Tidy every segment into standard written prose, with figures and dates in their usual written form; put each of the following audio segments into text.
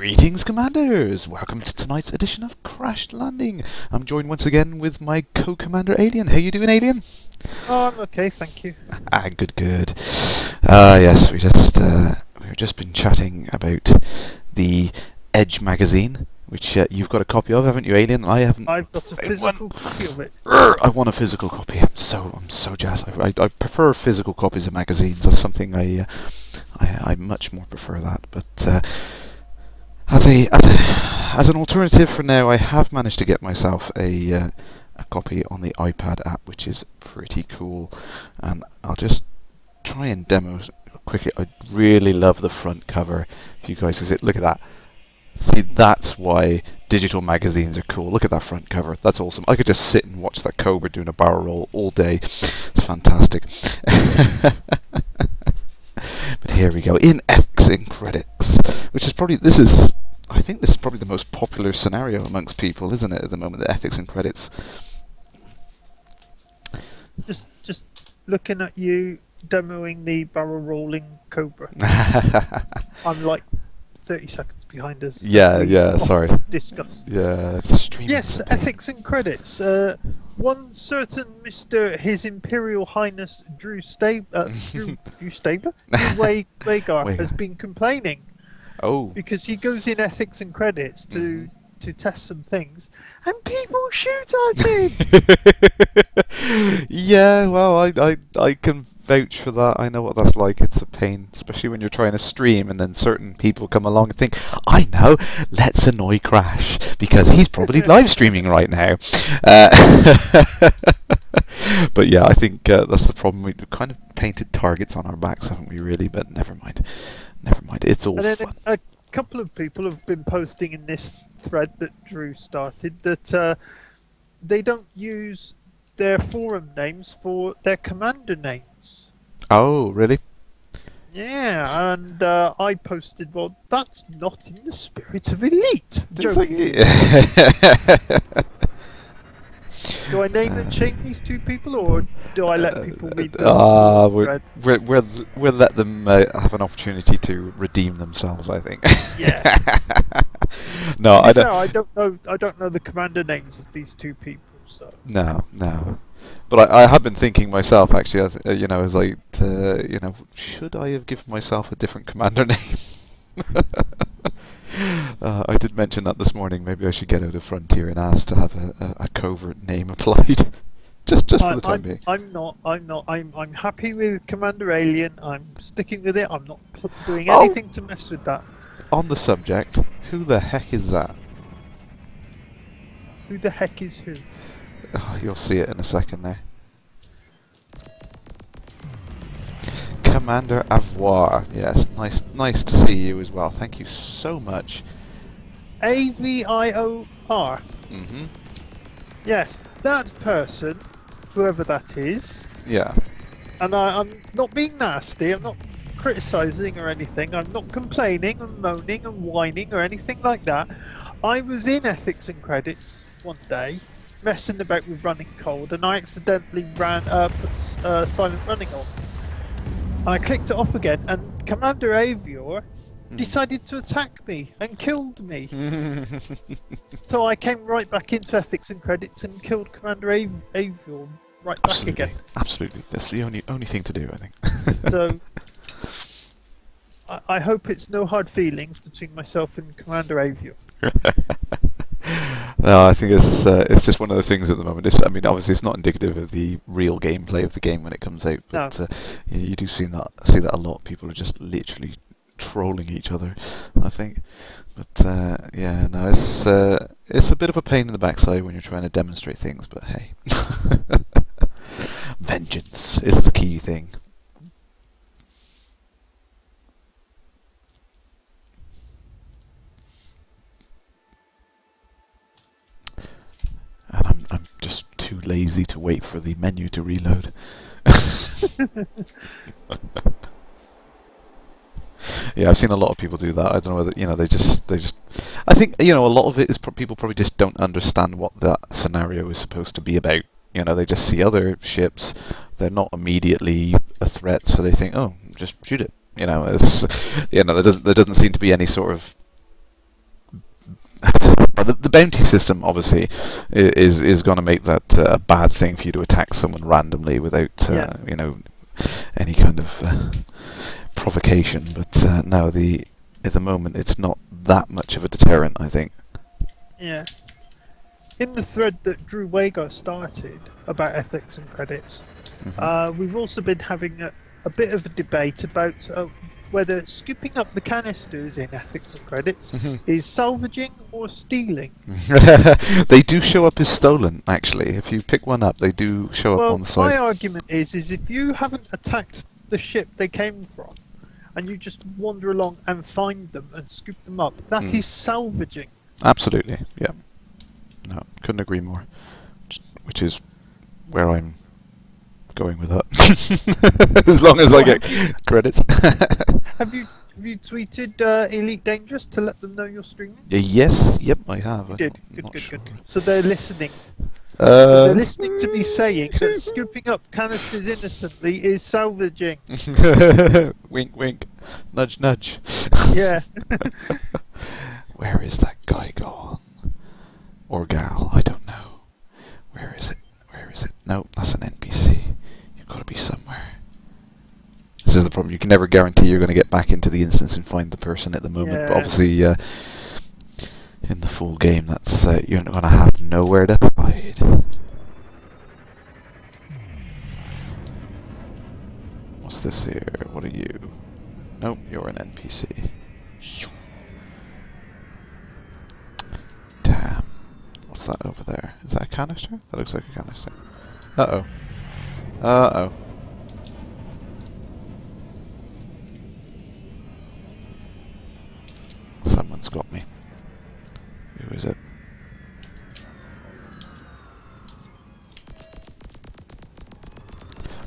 Greetings, Commanders! Welcome to tonight's edition of Crash Landing. I'm joined once again with my co-commander, Alien. How you doing, Alien? Oh, I'm okay, thank you. Good. Yes, we've just been chatting about the Edge magazine, which you've got a copy of, haven't you, Alien? I haven't. I've got a physical copy of it. I want a physical copy. I'm so jazzed. I prefer physical copies of magazines. That's something I much more prefer that. But as an alternative for now, I have managed to get myself a copy on the iPad app, which is pretty cool. And I'll just try and demo quickly. I really love the front cover. If you guys can see, look at that. See, that's why digital magazines are cool. Look at that front cover. That's awesome. I could just sit and watch that Cobra doing a barrel roll all day. It's fantastic. But here we go. In X in credits, which is probably I think this is probably the most popular scenario amongst people, isn't it, at the moment? The ethics and credits. Just looking at you demoing the barrel rolling Cobra. I'm like 30 seconds behind us. Yeah. Sorry. Discuss. Yeah, it's streaming. Yes, ethics and credits. One certain Mr. His Imperial Highness Drew Wagar has been complaining. Oh. Because he goes in ethics and credits to test some things, and people shoot at him. Yeah, well, I can vouch for that. I know what that's like. It's a pain, especially when you're trying to stream and then certain people come along and think, I know, let's annoy Crash because he's probably live streaming right now. But yeah, I think that's the problem. We've kind of painted targets on our backs, haven't we, really? But never mind. It's all fun. A couple of people have been posting in this thread that Drew started that they don't use their forum names for their commander names. Oh, really? Yeah, and I posted, well, that's not in the spirit of Elite. Joking. Do I name and shame these two people, or do I let people read the thread? We'll let them have an opportunity to redeem themselves, I think. Yeah. No, I don't. Fair, I don't know the commander names of these two people, so. No. But I have been thinking myself, actually. Should I have given myself a different commander name? I did mention that this morning. Maybe I should get out of Frontier and ask to have a covert name applied, just for the time being. I'm not. I'm happy with Commander Alien. I'm sticking with it. I'm not doing anything to mess with that. On the subject, who the heck is that? Who the heck is who? Oh, you'll see it in a second there. Commander Avoir. Yes, nice to see you as well. Thank you so much. Avior. Mhm. Yes, that person, whoever that is. Yeah. And I'm not being nasty. I'm not criticising or anything. I'm not complaining and moaning and whining or anything like that. I was in ethics and credits one day, messing about with running cold, and I accidentally put silent running on. And I clicked it off again, and Commander Avior decided to attack me and killed me. So I came right back into ethics and credits and killed Commander Avior right back again. Absolutely, that's the only thing to do, I think. So I hope it's no hard feelings between myself and Commander Avior. No, I think it's just one of the things at the moment. Obviously, it's not indicative of the real gameplay of the game when it comes out, but No. you do see that a lot. People are just literally trolling each other, I think. But it's a bit of a pain in the backside when you're trying to demonstrate things. But hey, vengeance is the key thing. And I'm just too lazy to wait for the menu to reload. Yeah, I've seen a lot of people do that. I don't know whether they just. I think a lot of it is people probably just don't understand what that scenario is supposed to be about. They just see other ships. They're not immediately a threat, so they think, oh, just shoot it. There doesn't seem to be any sort of The bounty system obviously is going to make that a bad thing for you to attack someone randomly without Yeah. any kind of provocation. But no, at the moment it's not that much of a deterrent, I think. Yeah. In the thread that Drew Wagar started about ethics and credits, we've also been having a bit of a debate about whether scooping up the canisters in ethics and credits is salvaging or stealing. They do show up as stolen, actually. If you pick one up, they do show up on the My side. argument is if you haven't attacked the ship they came from, and you just wander along and find them and scoop them up, that is salvaging. Absolutely, yeah. No, couldn't agree more. Which is where I'm going with that. As long as I get credits. Have you tweeted Elite Dangerous to let them know you're streaming? Yes, yep, I have. You did. I'm Good, not good, sure. good. So they're listening. So they're listening to me saying that scooping up canisters innocently is salvaging. Wink, wink. Nudge, nudge. Yeah. Where is that guy gone? Or gal? I don't know. Where is it? Where is it? No, that's an NPC. You've got to be somewhere. This is the problem. You can never guarantee you're going to get back into the instance and find the person at the moment. But Yeah. obviously, in the full game, that's you're going to have nowhere to hide. What's this here? What are you? Nope, you're an NPC. Damn. What's that over there? Is that a canister? That looks like a canister. Uh-oh. Uh-oh. Someone's got me. Who is it?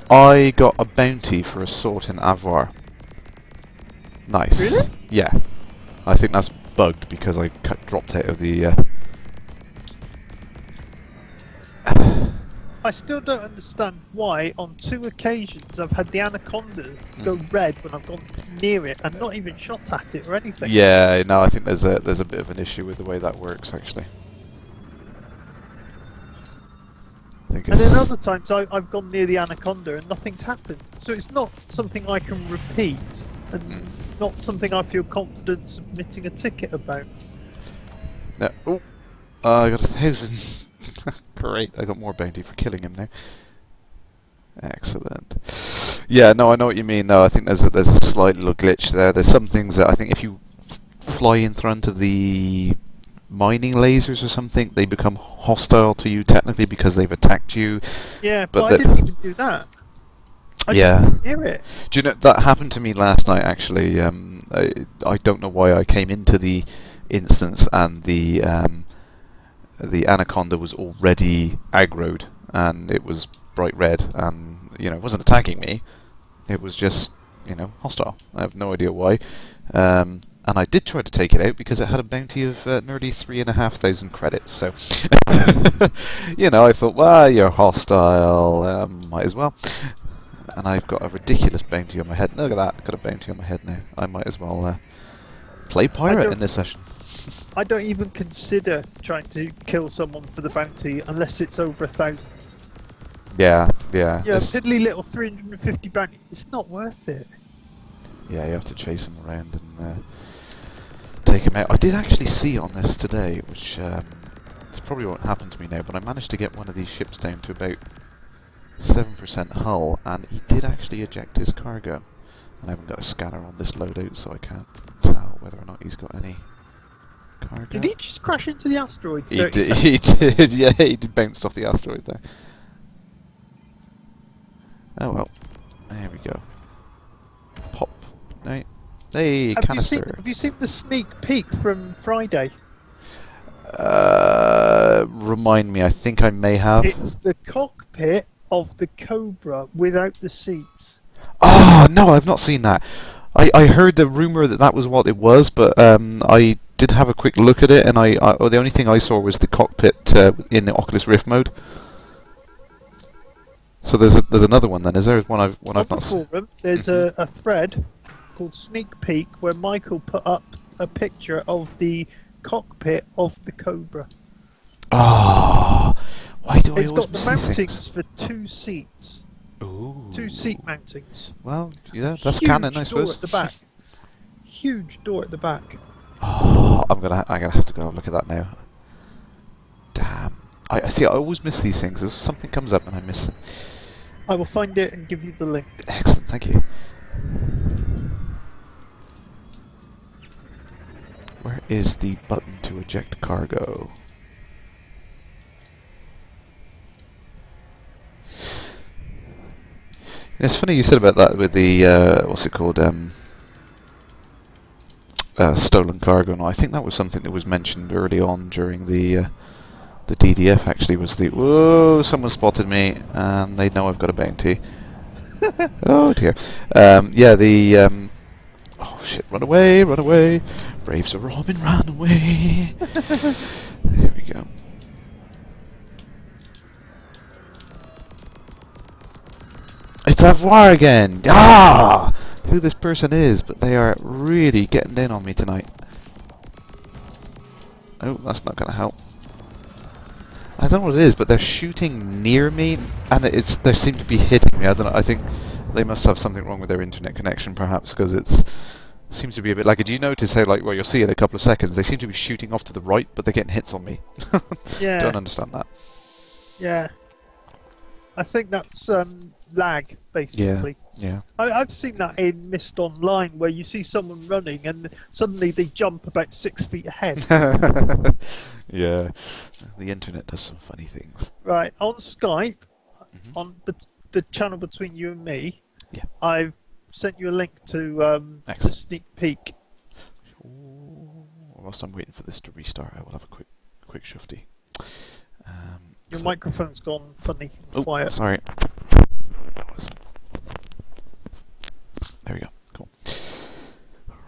I got a bounty for assault in Avar. Nice. Really? Yeah. I think that's bugged because I dropped out of the... I still don't understand why on 2 occasions I've had the anaconda go red when I've gone near it and not even shot at it or anything. Yeah, no, I think there's a bit of an issue with the way that works, actually. I think And it's then other times I've gone near the anaconda and nothing's happened. So it's not something I can repeat and not something I feel confident submitting a ticket about. no. Oh, I got 1,000. Great, I got more bounty for killing him now. Excellent. Yeah, no, I know what you mean. No, I think there's a slight little glitch there. There's some things that I think if you fly in front of the mining lasers or something, they become hostile to you technically because they've attacked you. Yeah, But but I didn't even do that. I just didn't hear it. Do you know that happened to me last night? Actually, I don't know why I came into the instance and the anaconda was already aggroed and it was bright red and it wasn't attacking me. It was just hostile. I have no idea why. And I did try to take it out because it had a bounty of nearly 3,500 credits. So I thought, well, you're hostile. Might as well. And I've got a ridiculous bounty on my head. Look at that, I've got a bounty on my head now. I might as well play pirate in this session. I don't even consider trying to kill someone for the bounty unless it's over 1,000. Yeah. Yeah, piddly little 350 bounty. It's not worth it. Yeah, you have to chase them around and take them out. I did actually see on this today, which this probably won't happen to me now, but I managed to get one of these ships down to about 7% hull, and he did actually eject his cargo. And I haven't got a scanner on this loadout, so I can't tell whether or not he's got any cargo. Did he just crash into the asteroid? He did, yeah, he did bounce off the asteroid there. Oh well, there we go. Pop, no, hey, canister. Have you seen the sneak peek from Friday? Remind me, I think I may have. It's the cockpit of the Cobra without the seats. Oh, no, I've not seen that. I heard the rumour that was what it was, but I did have a quick look at it, and the only thing I saw was the cockpit in the Oculus Rift mode. So there's another one then, is there? One I've not seen. Forum, there's a thread called Sneak Peek where Michael put up a picture of the cockpit of the Cobra. Oh, why do I It's always got the miss these mountings things? for 2 seats. Ooh. 2 seat mountings. Well, yeah, that's canon, I Huge door suppose. at the back. Huge door at the back. Oh, I'm gonna have to go and look at that now. Damn. I see. I always miss these things. If something comes up and I miss it. I will find it and give you the link. Excellent. Thank you. Where is the button to eject cargo? It's funny you said about that with the what's it called? Stolen cargo. No, I think that was something that was mentioned early on during the DDF. Actually, was the whoa! Someone spotted me, and they know I've got a bounty. Oh dear. Yeah, the oh shit! Run away! Run away! Braves of Robin, run away! There we go. It's Avoir again! Ah! Who this person is, but they are really getting down on me tonight. Oh, that's not going to help. I don't know what it is, but they're shooting near me, and they seem to be hitting me. I don't know. I think they must have something wrong with their internet connection, perhaps, because it seems to be a bit like. Do you notice how, like, well, you'll see in a couple of seconds, they seem to be shooting off to the right, but they're getting hits on me. Yeah. Don't understand that. Yeah. I think that's lag, basically. Yeah. I've seen that in Mist Online, where you see someone running and suddenly they jump about 6 feet ahead. Yeah. The internet does some funny things. Right, on Skype, on the channel between you and me, Yeah. I've sent you a link to the sneak peek. Whilst I'm waiting for this to restart, I will have a quick shufty. Your microphone's gone funny and quiet. Sorry. There we go. Cool.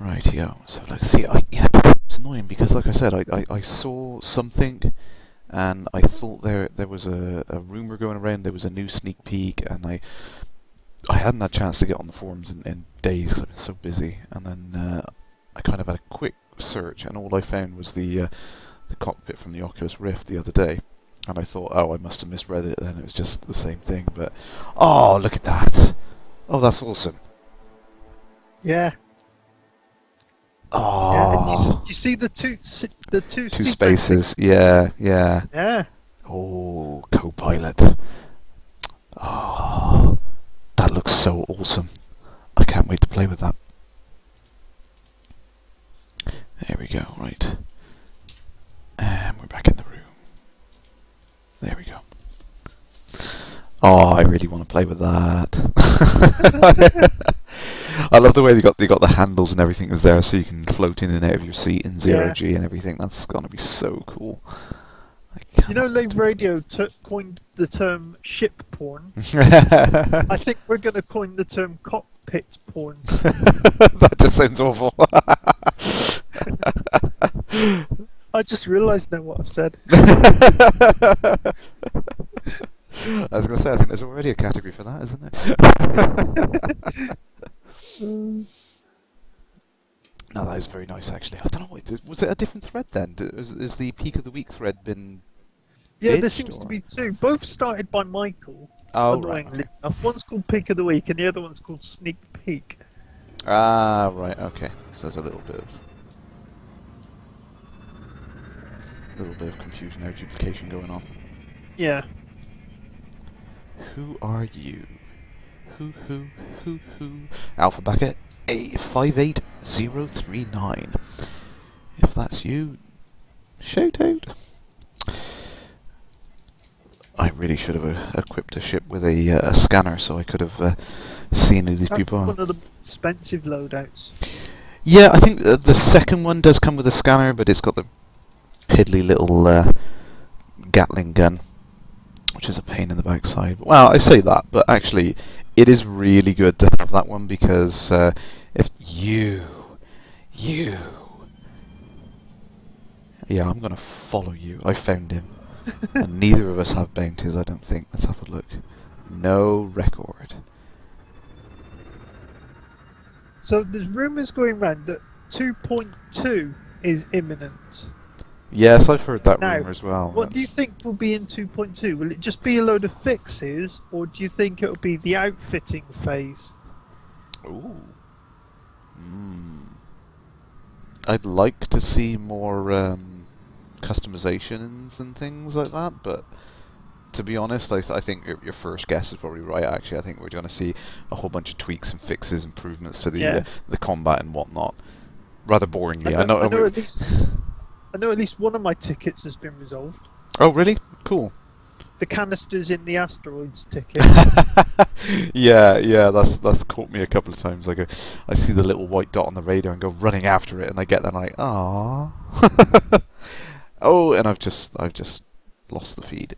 Rightio. So let's see. It's annoying because, like I said, I saw something, and I thought there was a rumor going around. There was a new sneak peek, and I hadn't had a chance to get on the forums in days. 'Cause I've been so busy, and then I kind of had a quick search, and all I found was the cockpit from the Oculus Rift the other day. And I thought, oh, I must have misread it, then it was just the same thing, but... Oh, look at that! Oh, that's awesome. Yeah. Oh. Yeah. And do you see the two Two seat spaces, mountings? yeah. Yeah. Oh, co-pilot. Oh, that looks so awesome. I can't wait to play with that. There we go, right. And we're back in the room. There we go. Oh, I really want to play with that. I love the way they got the handles and everything is there, so you can float in and out of your seat in 0G and everything. That's gonna be so cool. You know, Lave Radio coined the term ship porn. I think we're going to coin the term cockpit porn. That just sounds awful. I just realised now what I've said. I was going to say, I think there's already a category for that, isn't there? No, that is very nice, actually. I don't know, was it a different thread then? Is the Peak of the Week thread been Yeah, there ditched, seems to or? be two. Both started by Michael. Oh, right. Annoyingly enough. One's called Peak of the Week and the other one's called Sneak Peek. Ah, right, okay. So there's a little bit of confusion there, duplication going on. Yeah. Who are you? Who? Alpha back at 58039. If that's you, shout out. I really should have equipped a ship with a scanner, so I could have seen who these people are. One of the expensive loadouts. Yeah, I think the second one does come with a scanner, but it's got the piddly little Gatling gun, which is a pain in the backside. Well, I say that, but actually, it is really good to have that one because if you, yeah, I'm gonna follow you. I found him, and neither of us have bounties. I don't think. Let's have a look. No record. So there's rumours going around that 2.2 is imminent. Yes, I've heard that Now, rumor as well. what do you think will be in 2.2? Will it just be a load of fixes, or do you think it'll be the outfitting phase? Ooh. Mm. I'd like to see more customizations and things like that, but to be honest, I think your first guess is probably right. Actually, I think we're going to see a whole bunch of tweaks and fixes, improvements to the combat and whatnot. Rather boringly, I know. I know at least one of my tickets has been resolved. Oh, really? Cool. The canisters in the asteroids ticket. Yeah, that's caught me a couple of times. I see the little white dot on the radar and go running after it, and I get there and I'm like, ah. Oh, and I've just lost the feed.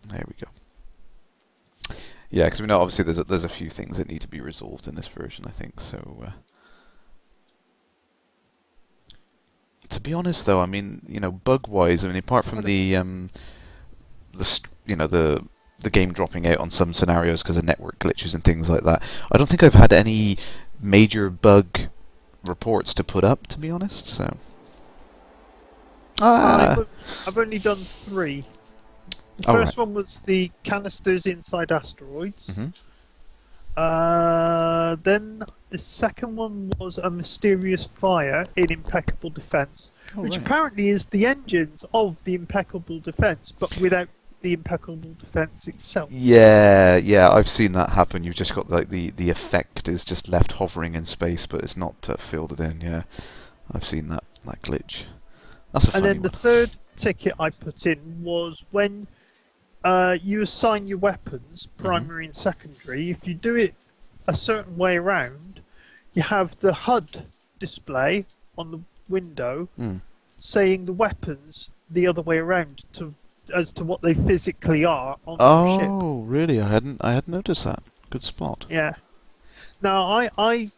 There we go. Yeah, because we know obviously there's a few things that need to be resolved in this version, I think. So, to be honest, though, I mean, bug-wise, I mean, apart from the game dropping out on some scenarios because of network glitches and things like that, I don't think I've had any major bug reports to put up, to be honest. So, I've only done 3. The first one was the canisters inside asteroids. Mm-hmm. Then the second one was a mysterious fire in Impeccable Defense, which apparently is the engines of the Impeccable Defense, but without the Impeccable Defense itself. Yeah, I've seen that happen. You've just got like the effect is just left hovering in space, but it's not filled in. Yeah, I've seen that glitch. That's a funny one. And then the third ticket I put in was when you assign your weapons, primary and secondary. If you do it a certain way around, you have the HUD display on the window saying the weapons the other way around as to what they physically are on the ship. Oh, really? I hadn't noticed that. Good spot. Yeah. Now I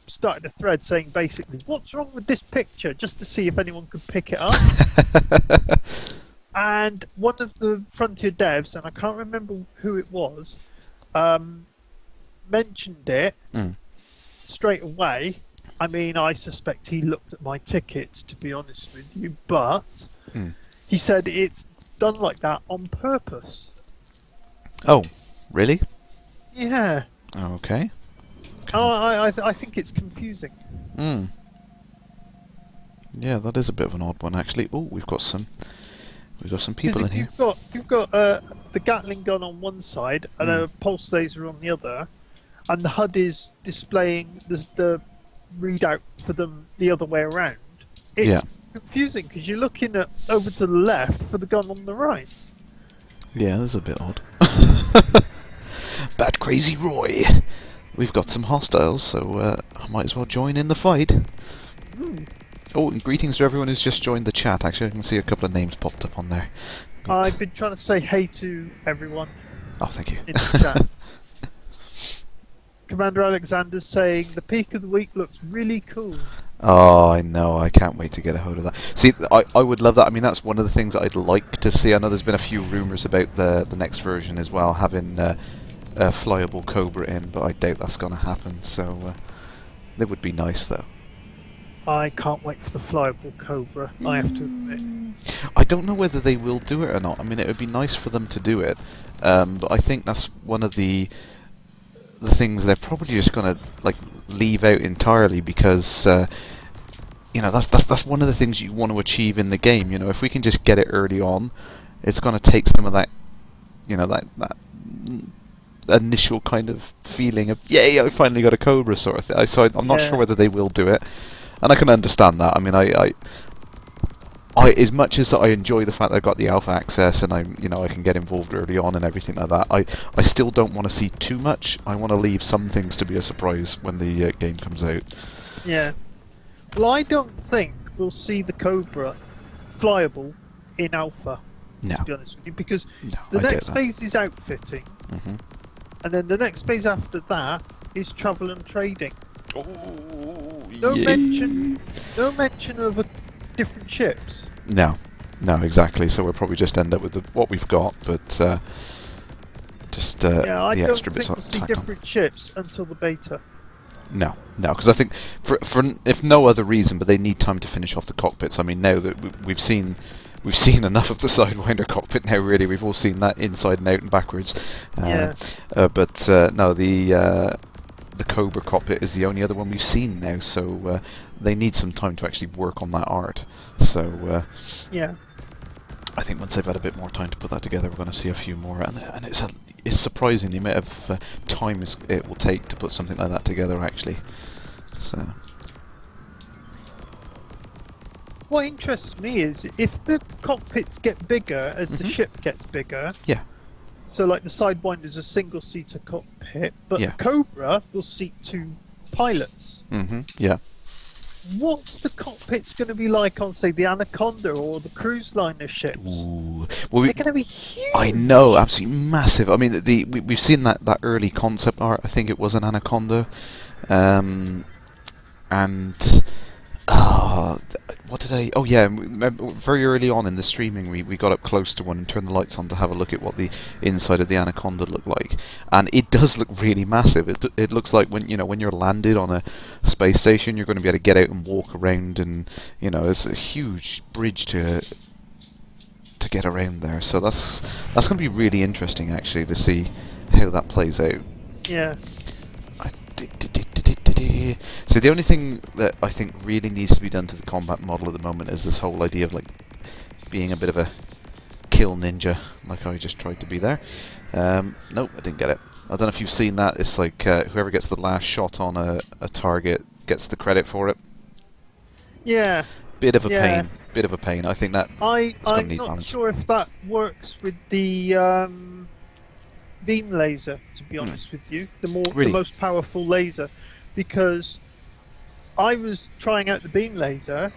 started a thread saying basically, what's wrong with this picture, just to see if anyone could pick it up. And one of the Frontier devs, and I can't remember who it was, mentioned it straight away. I mean, I suspect he looked at my tickets, to be honest with you, but he said it's done like that on purpose. Oh, really? Yeah. Okay. I think it's confusing. Yeah, that is a bit of an odd one, actually. Oh, we've got some people in here. If you've got the Gatling gun on one side and a pulse laser on the other, and the HUD is displaying the readout for them the other way around, it's confusing because you're looking over to the left for the gun on the right. Yeah, that's a bit odd. Bad Crazy Roy. We've got some hostiles, so I might as well join in the fight. Oh, and greetings to everyone who's just joined the chat. Actually, I can see a couple of names popped up on there. Good. I've been trying to say hey to everyone. Oh, thank you. In the chat. Commander Alexander's saying the peak of the week looks really cool. Oh, I know. I can't wait to get a hold of that. See, I would love that. I mean, that's one of the things that I'd like to see. I know there's been a few rumours about the next version as well, having a flyable Cobra in, but I doubt that's going to happen. So it would be nice, though. I can't wait for the flyable Cobra, I have to admit. I don't know whether they will do it or not. I mean, it would be nice for them to do it, but I think that's one of the things they're probably just going to leave out entirely because that's one of the things you want to achieve in the game. If we can just get it early on, it's going to take some of that, that initial kind of feeling of yay, I finally got a Cobra sort of thing. So I'm not sure whether they will do it. And I can understand that. I mean, I as much as I enjoy the fact that I've got the alpha access and I can get involved early on and everything like that, I still don't want to see too much. I want to leave some things to be a surprise when the game comes out. Yeah. Well, I don't think we'll see the Cobra flyable in alpha. No. To be honest with you, because the next phase is outfitting, and then the next phase after that is travel and trading. No mention of different ships. No, exactly. So we'll probably just end up with what we've got, but I the extra don't bits think we'll see different ships until the beta. No, no, because I think for if no other reason, but they need time to finish off the cockpits. I mean, now that we've seen enough of the Sidewinder cockpit now. Really, we've all seen that inside and out and backwards. Yeah. But no, the Cobra cockpit is the only other one we've seen now. So they need some time to actually work on that art. So Yeah. I think once they've had a bit more time to put that together, we're going to see a few more. And it's surprising the amount of time it will take to put something like that together, actually. So. What interests me is if the cockpits get bigger as the ship gets bigger. Yeah. So, like the Sidewinder's a single-seater cockpit, but Yeah. the Cobra will seat 2 pilots. Yeah. What's the cockpits going to be like on, say, the Anaconda or the cruise liner ships? Ooh. Well, They're going to be huge. I know, absolutely massive. I mean, we've seen that early concept art. I think it was an Anaconda, and what did I? Oh yeah, remember very early on in the streaming, we got up close to one and turned the lights on to have a look at what the inside of the Anaconda looked like, and it does look really massive. It looks like when you're landed on a space station, you're going to be able to get out and walk around, and it's a huge bridge to get around there. So that's going to be really interesting actually to see how that plays out. Yeah. So the only thing that I think really needs to be done to the combat model at the moment is this whole idea of like being a bit of a kill ninja, like I just tried to be there. Nope, I didn't get it. I don't know if you've seen that. It's like whoever gets the last shot on a target gets the credit for it. Yeah. Bit of a Yeah. pain. Bit of a pain. I think that I'm need not balance. sure if that works with the beam laser, to be honest with you. The Really? most powerful laser. Because I was trying out the beam laser,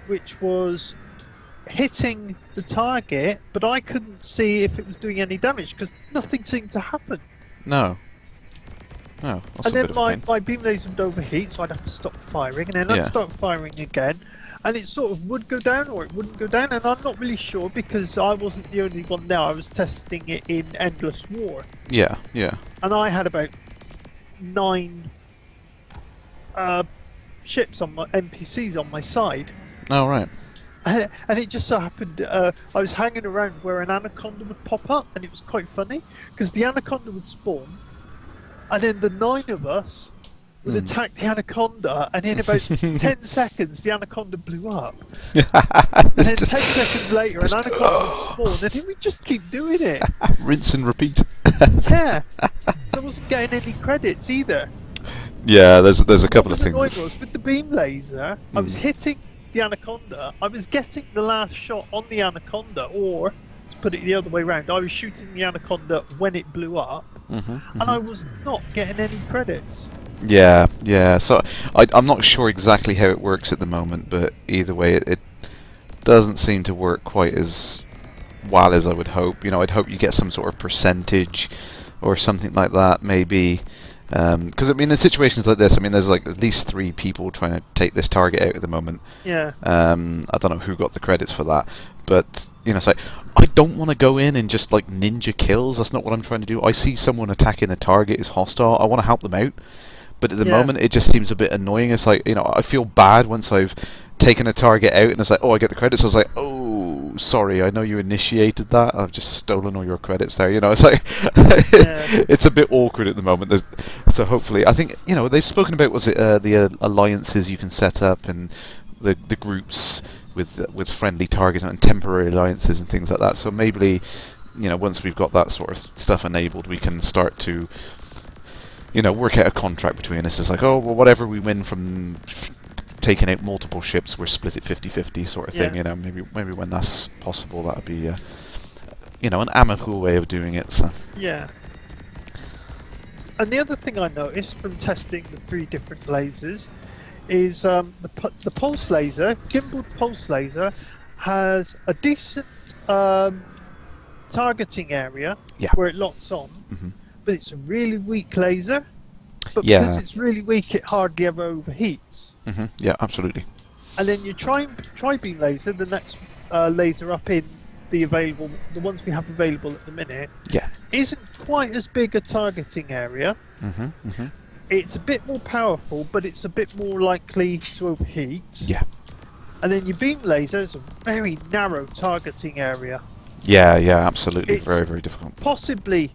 which was hitting the target, but I couldn't see if it was doing any damage because nothing seemed to happen. No. No. That's And a then bit of a pain. my beam laser would overheat, so I'd have to stop firing, and then Yeah. I'd start firing again, and it sort of would go down or it wouldn't go down, and I'm not really sure because I wasn't the only one there. I was testing it in Endless War, Yeah. Yeah. and I had about 9 ships on my NPCs on my side. Oh right. And it just so happened I was hanging around where an Anaconda would pop up, and it was quite funny because the Anaconda would spawn, and then the 9 of us would attack the Anaconda, and in about 10 seconds the Anaconda blew up. And then 10 seconds later an Anaconda would spawn, and then we'd just keep doing it. Rinse and repeat. Yeah. I wasn't getting any credits either. Yeah, there's a couple of What was things. annoying was with the beam laser, I was hitting the Anaconda, I was getting the last shot on the Anaconda, or to put it the other way around, I was shooting the Anaconda when it blew up, and I was not getting any credits. Yeah, yeah. So I'm not sure exactly how it works at the moment, but either way, it doesn't seem to work quite as well as I would hope. I'd hope you get some sort of percentage or something like that, maybe. Because I mean, in situations like this, I mean, there's like at least 3 people trying to take this target out at the moment. Yeah. I don't know who got the credits for that, but it's like I don't want to go in and just like ninja kills. That's not what I'm trying to do. I see someone attacking a target is hostile. I want to help them out, but at the moment it just seems a bit annoying. It's like I feel bad once I've taken a target out and it's like, oh, I get the credits. I was like, oh, sorry, I know you initiated that. I've just stolen all your credits there. It's like it's a bit awkward at the moment. So hopefully, I think they've spoken about the alliances you can set up and the groups with friendly targets and temporary alliances and things like that. So maybe once we've got that sort of stuff enabled, we can start to work out a contract between us. It's like, oh, well, whatever we win from taking out multiple ships, we're split it 50-50 sort of thing. Maybe when that's possible, that would be an amicable way of doing it. So. Yeah. And the other thing I noticed from testing the 3 different lasers is the pulse laser, gimbaled pulse laser, has a decent targeting area where it locks on, but it's a really weak laser. But because it's really weak, it hardly ever overheats. Yeah, absolutely. And then your tri-beam laser, the next laser up in the ones we have available at the minute, isn't quite as big a targeting area. it's a bit more powerful, but it's a bit more likely to overheat. Yeah. And then your beam laser is a very narrow targeting area. Yeah, yeah, absolutely. It's Very, very difficult. possibly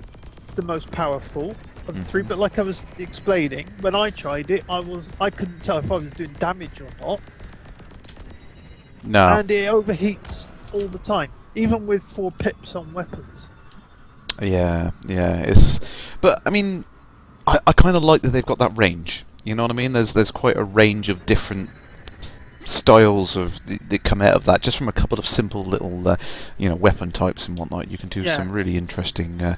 the most powerful of the three, but like I was explaining, when I tried it, I couldn't tell if I was doing damage or not. No. And it overheats all the time, even with 4 pips on weapons. Yeah, yeah. But I mean, I kind of like that they've got that range. You know what I mean? There's quite a range of different styles that come out of that. Just from a couple of simple little, weapon types and whatnot, you can do some really interesting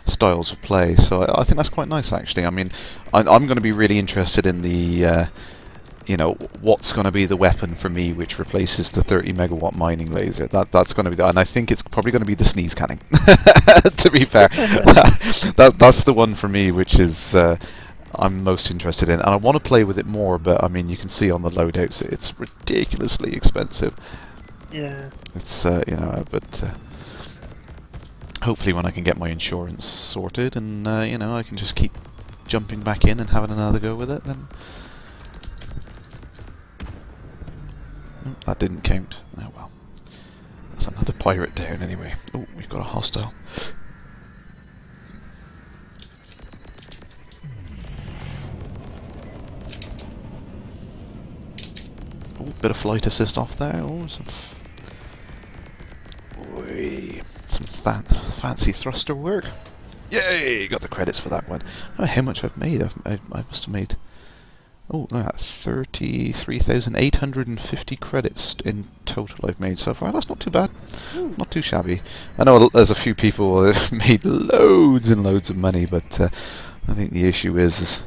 styles of play. So I think that's quite nice, actually. I mean, I'm going to be really interested in the. What's going to be the weapon for me which replaces the 30 megawatt mining laser. That's going to be and I think it's probably going to be the sneeze canning. To be fair, that's the one for me which is I'm most interested in, and I want to play with it more. But I mean, you can see on the loadouts it's ridiculously expensive. Yeah. It's but hopefully when I can get my insurance sorted and I can just keep jumping back in and having another go with it, then. That didn't count. Oh well. That's another pirate down anyway. Oh, we've got a hostile. Oh, bit of flight assist off there. Oh, some fancy thruster work. Yay! Got the credits for that one. I don't know how much I've made. I must have made. Oh, no, that's 33,850 credits in total I've made so far. That's not too bad. Not too shabby. I know there's a few people that have made loads and loads of money, but I think the issue is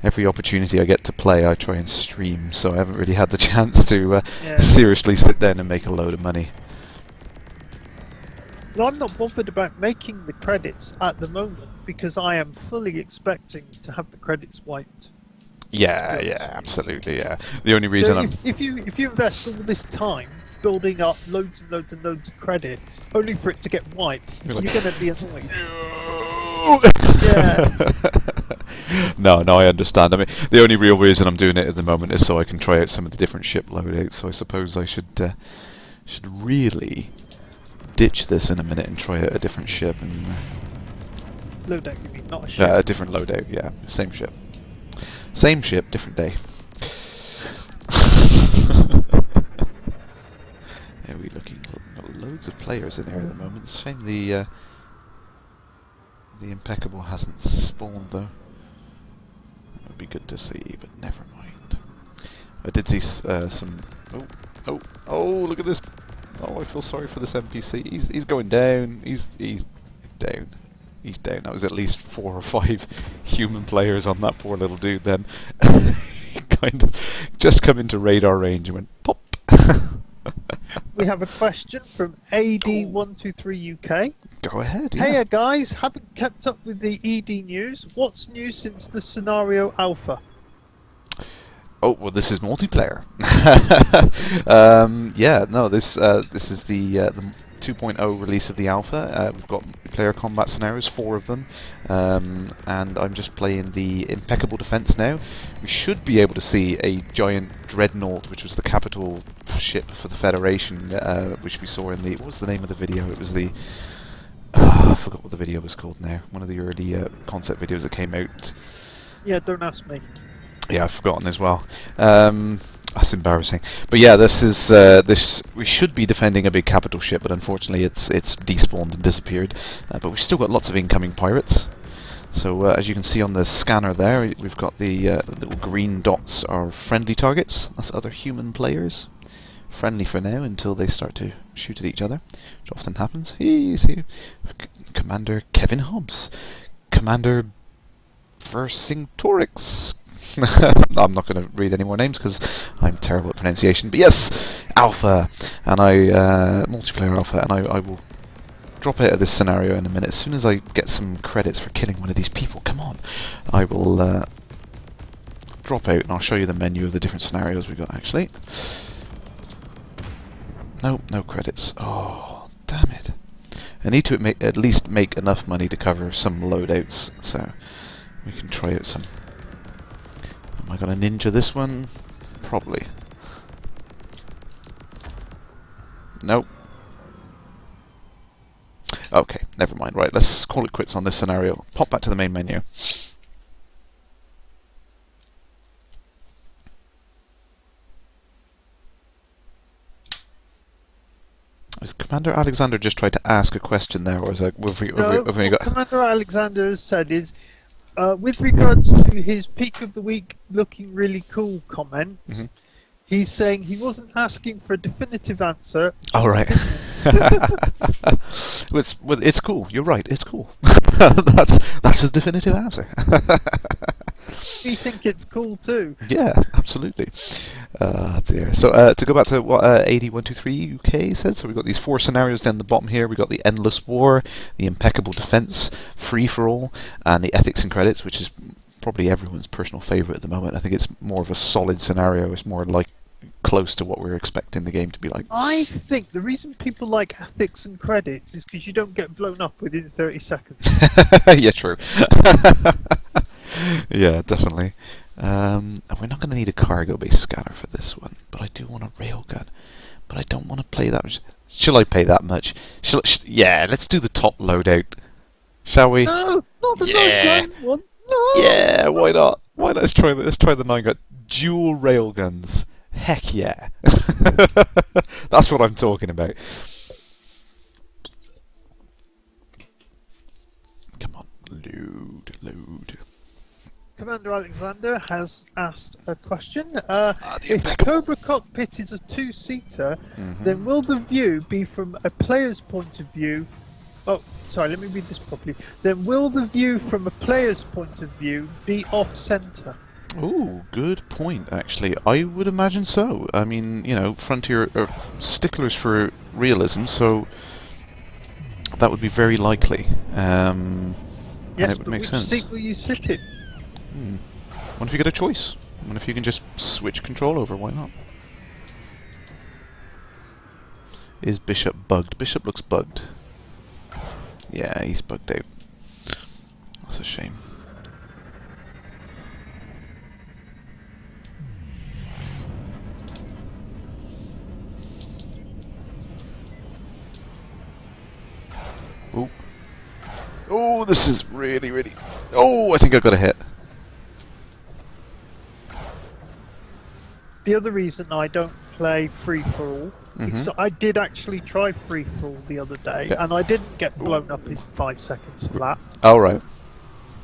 every opportunity I get to play, I try and stream, so I haven't really had the chance to seriously sit down and make a load of money. Well, I'm not bothered about making the credits at the moment because I am fully expecting to have the credits wiped. Yeah, absolutely, yeah. The only reason if you invest all this time building up loads and loads and loads of credits, only for it to get wiped, you're going to be annoyed. Yeah. No, I understand. I mean, the only real reason I'm doing it at the moment is so I can try out some of the different ship loadouts. So I suppose I should really ditch this in a minute and try out a different ship and. Loadout, you mean, not a ship? A different loadout, yeah, same ship. Same ship, different day. Are we looking? Got loads of players in here at the moment. It's a shame the Impeccable hasn't spawned though. That would be good to see, but never mind. I did see some. Oh! Look at this! Oh, I feel sorry for this NPC. He's going down. He's down. He's down. That was at least 4 or 5 human players on that poor little dude then. Kind of just come into radar range and went pop. We have a question from AD123UK. Go ahead. Yeah. Hey guys, haven't kept up with the ED news. What's new since the scenario alpha? Oh, well, this is multiplayer. This is the 2.0 release of the alpha. We've got player combat scenarios, 4 of them, and I'm just playing the Impeccable Defense now. We should be able to see a giant dreadnought, which was the capital ship for the Federation, which we saw in the... What was the name of the video? It was the... I forgot what the video was called now. One of the early concept videos that came out. Yeah, don't ask me. Yeah, I've forgotten as well. That's embarrassing. But yeah, this is we should be defending a big capital ship, but unfortunately it's despawned and disappeared. But we've still got lots of incoming pirates. So as you can see on the scanner there, we've got the little green dots are friendly targets. That's other human players. Friendly for now until they start to shoot at each other, which often happens. See, Commander Kevin Hobbs, Commander Vercingetorix. I'm not going to read any more names because I'm terrible at pronunciation. But yes, Alpha, and multiplayer Alpha, and I will drop out of this scenario in a minute. As soon as I get some credits for killing one of these people, come on, I will drop out and I'll show you the menu of the different scenarios we got actually. No credits. Oh, damn it. I need to at least make enough money to cover some loadouts, so we can try out some I gonna ninja this one? Probably. Nope. Okay, never mind. Right, let's call it quits on this scenario. Pop back to the main menu. Has Commander Alexander just tried to ask a question there, or is that No, have we what got? Commander Alexander has said is, with regards to his peak of the week looking really cool comment, Mhm. he's saying he wasn't asking for a definitive answer, just All right. opinions. It's cool. You're right. It's cool. that's a definitive answer. We think it's cool too. Yeah, absolutely. Dear. So to go back to what 8123 UK said, so we've got these 4 scenarios down the bottom here. We've got the Endless War, the Impeccable Defense, Free for All, and the Ethics and Credits, which is probably everyone's personal favourite at the moment. I think it's more of a solid scenario. It's more like close to what we're expecting the game to be like. I think the reason people like ethics and credits is because you don't get blown up within 30 seconds. Yeah, true. Yeah, definitely. And we're not going to need a cargo-based scanner for this one, but I do want a railgun. But I don't want to play that much. Shall I pay that much? Yeah, let's do the top loadout. Shall we? No, not the Yeah. 9 one. No. Yeah, why not? Why not? Let's try the 9 gun. Dual railguns. Heck yeah. That's what I'm talking about. Come on, load. Commander Alexander has asked a question. The If impeccable. Cobra Cockpit is a 2-seater, then will the view be from a player's point of view? Oh, sorry, let me read this properly. Then will the view from a player's point of view be off-center? Ooh, good point, actually. I would imagine so. I mean, you know, Frontier are sticklers for realism, so that would be very likely. And Yes, it would but make which sense. seat will you sit in? What if you get a choice? What if you can just switch control over? Why not? Is Bishop bugged? Bishop looks bugged. Yeah, he's bugged out. That's a shame. Ooh. Oh, this is really... Oh, I think I got a hit. The other reason I don't play free for all, because I did actually try free for all the other day, Yeah. and I didn't get blown up in 5 seconds flat, Oh, right.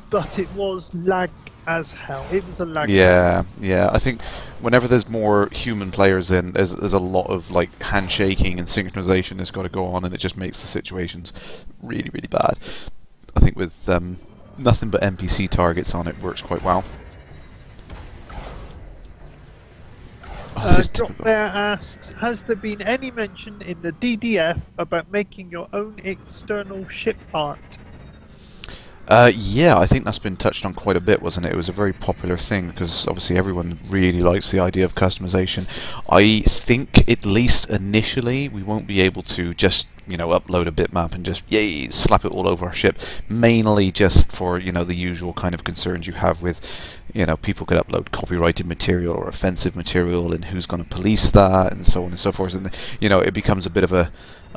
but it was lag as hell. It was a lag Yeah, fest. yeah. I think whenever there's more human players in, there's a lot of like handshaking and synchronization that's got to go on, and it just makes the situations really bad. I think with nothing but NPC targets on it works quite well. Oh, this is Drop typical. Bear asks, has there been any mention in the DDF about making your own external ship art? Yeah, I think that's been touched on quite a bit, wasn't it? It was a very popular thing because obviously everyone really likes the idea of customization. I think at least initially we won't be able to just, you know, upload a bitmap and just yay slap it all over our ship. Mainly just for, you know, the usual kind of concerns you have with, you know, people could upload copyrighted material or offensive material, and who's going to police that, and so on and so forth. And you know, it becomes a bit of a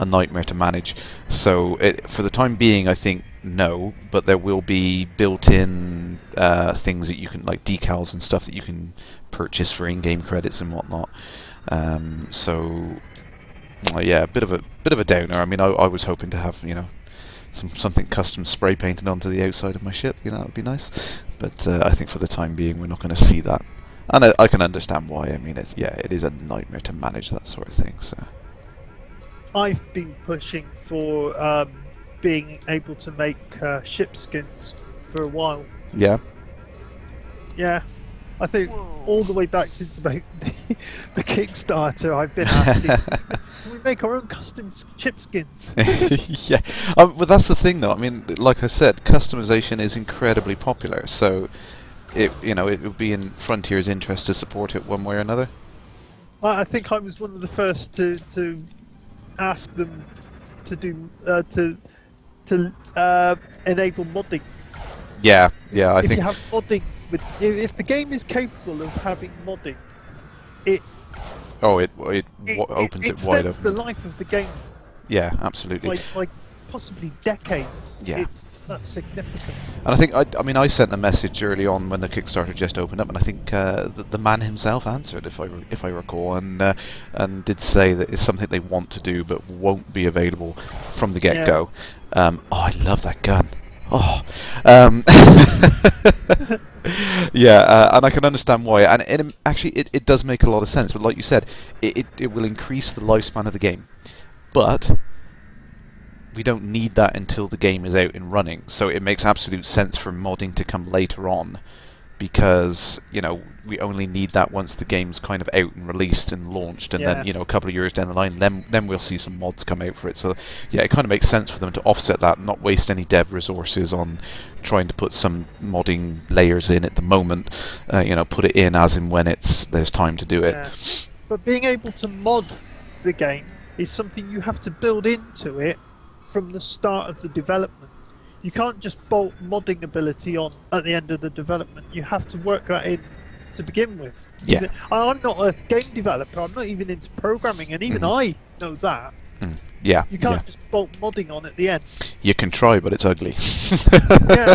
nightmare to manage. So for the time being, I think no, but there will be built-in things that you can, like decals and stuff that you can purchase for in-game credits and whatnot. So yeah, a bit of a downer. I mean, I was hoping to have, you know, something custom spray painted onto the outside of my ship. You know, that would be nice. But I think for the time being, we're not going to see that. And I can understand why. I mean, it is a nightmare to manage that sort of thing. So. I've been pushing for being able to make ship skins for a while. Yeah. Yeah, I think all the way back since about the Kickstarter, I've been asking, can we make our own custom ship skins? Yeah. But that's the thing, though. I mean, like I said, customization is incredibly popular. So, it would be in Frontier's interest to support it one way or another. I think I was one of the first to ask them to do to enable modding. Yeah. Yeah. I if think. you have modding But if the game is capable of having modding, it Oh, it it, opens it it wide extends the open. life of the game Yeah, absolutely. by possibly decades. Yeah. That's significant. And I think I mean I sent a message early on when the Kickstarter just opened up, and I think the man himself answered, if I recall, and did say that it's something they want to do but won't be available from the get go. Oh, I love that gun. Oh, yeah, and I can understand why, and actually it does make a lot of sense. But like you said, it will increase the lifespan of the game, but we don't need that until the game is out and running. So it makes absolute sense for modding to come later on, because we only need that once the game's kind of out and released and launched, and then a couple of years down the line, then we'll see some mods come out for it. So yeah, it kind of makes sense for them to offset that, and not waste any dev resources on trying to put some modding layers in at the moment. Put it in as and when there's time to do it. Yeah. But being able to mod the game is something you have to build into it from the start of the development. You can't just bolt modding ability on at the end of the development. You have to work that in to begin with. Yeah. I'm not a game developer. I'm not even into programming, and even I know that. Yeah. You can't just bolt modding on at the end. You can try, but it's ugly. Yeah.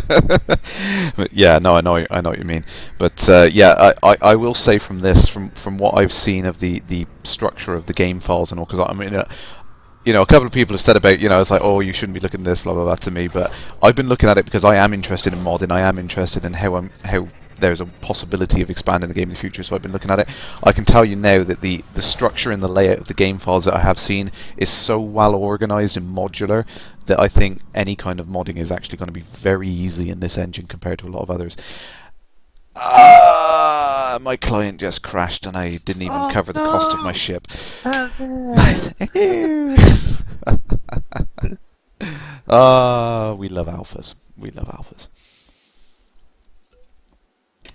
But yeah, no, I know what you mean. But I will say from what I've seen of the structure of the game files and all, because I mean, a couple of people have said about, it's like, oh, you shouldn't be looking at this, blah blah blah, to me. But I've been looking at it because I am interested in modding. I am interested in how there's a possibility of expanding the game in the future, so I've been looking at it. I can tell you now that the structure and the layout of the game files that I have seen is so well organised and modular that I think any kind of modding is actually going to be very easy in this engine compared to a lot of others. My client just crashed and I didn't even cover the cost of my ship. Nice. We love alphas. We love alphas.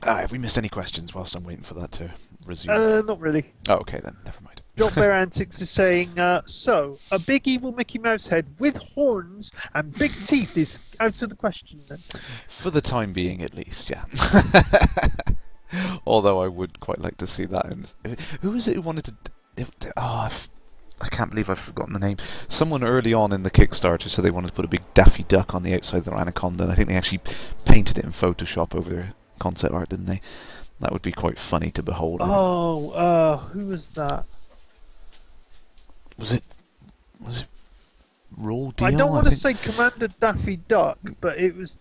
Have we missed any questions whilst I'm waiting for that to resume? Not really. Oh, okay then. Never mind. John Bear Antics is saying, so, a big evil Mickey Mouse head with horns and big teeth is out of the question then? For the time being, at least, yeah. Although I would quite like to see that. Who was it who wanted to... I can't believe I've forgotten the name. Someone early on in the Kickstarter said they wanted to put a big Daffy Duck on the outside of their Anaconda, and I think they actually painted it in Photoshop over their concept art, didn't they? That would be quite funny to behold. Who was that? Was it Roll Deal? I don't want to say Commander Daffy Duck, but it was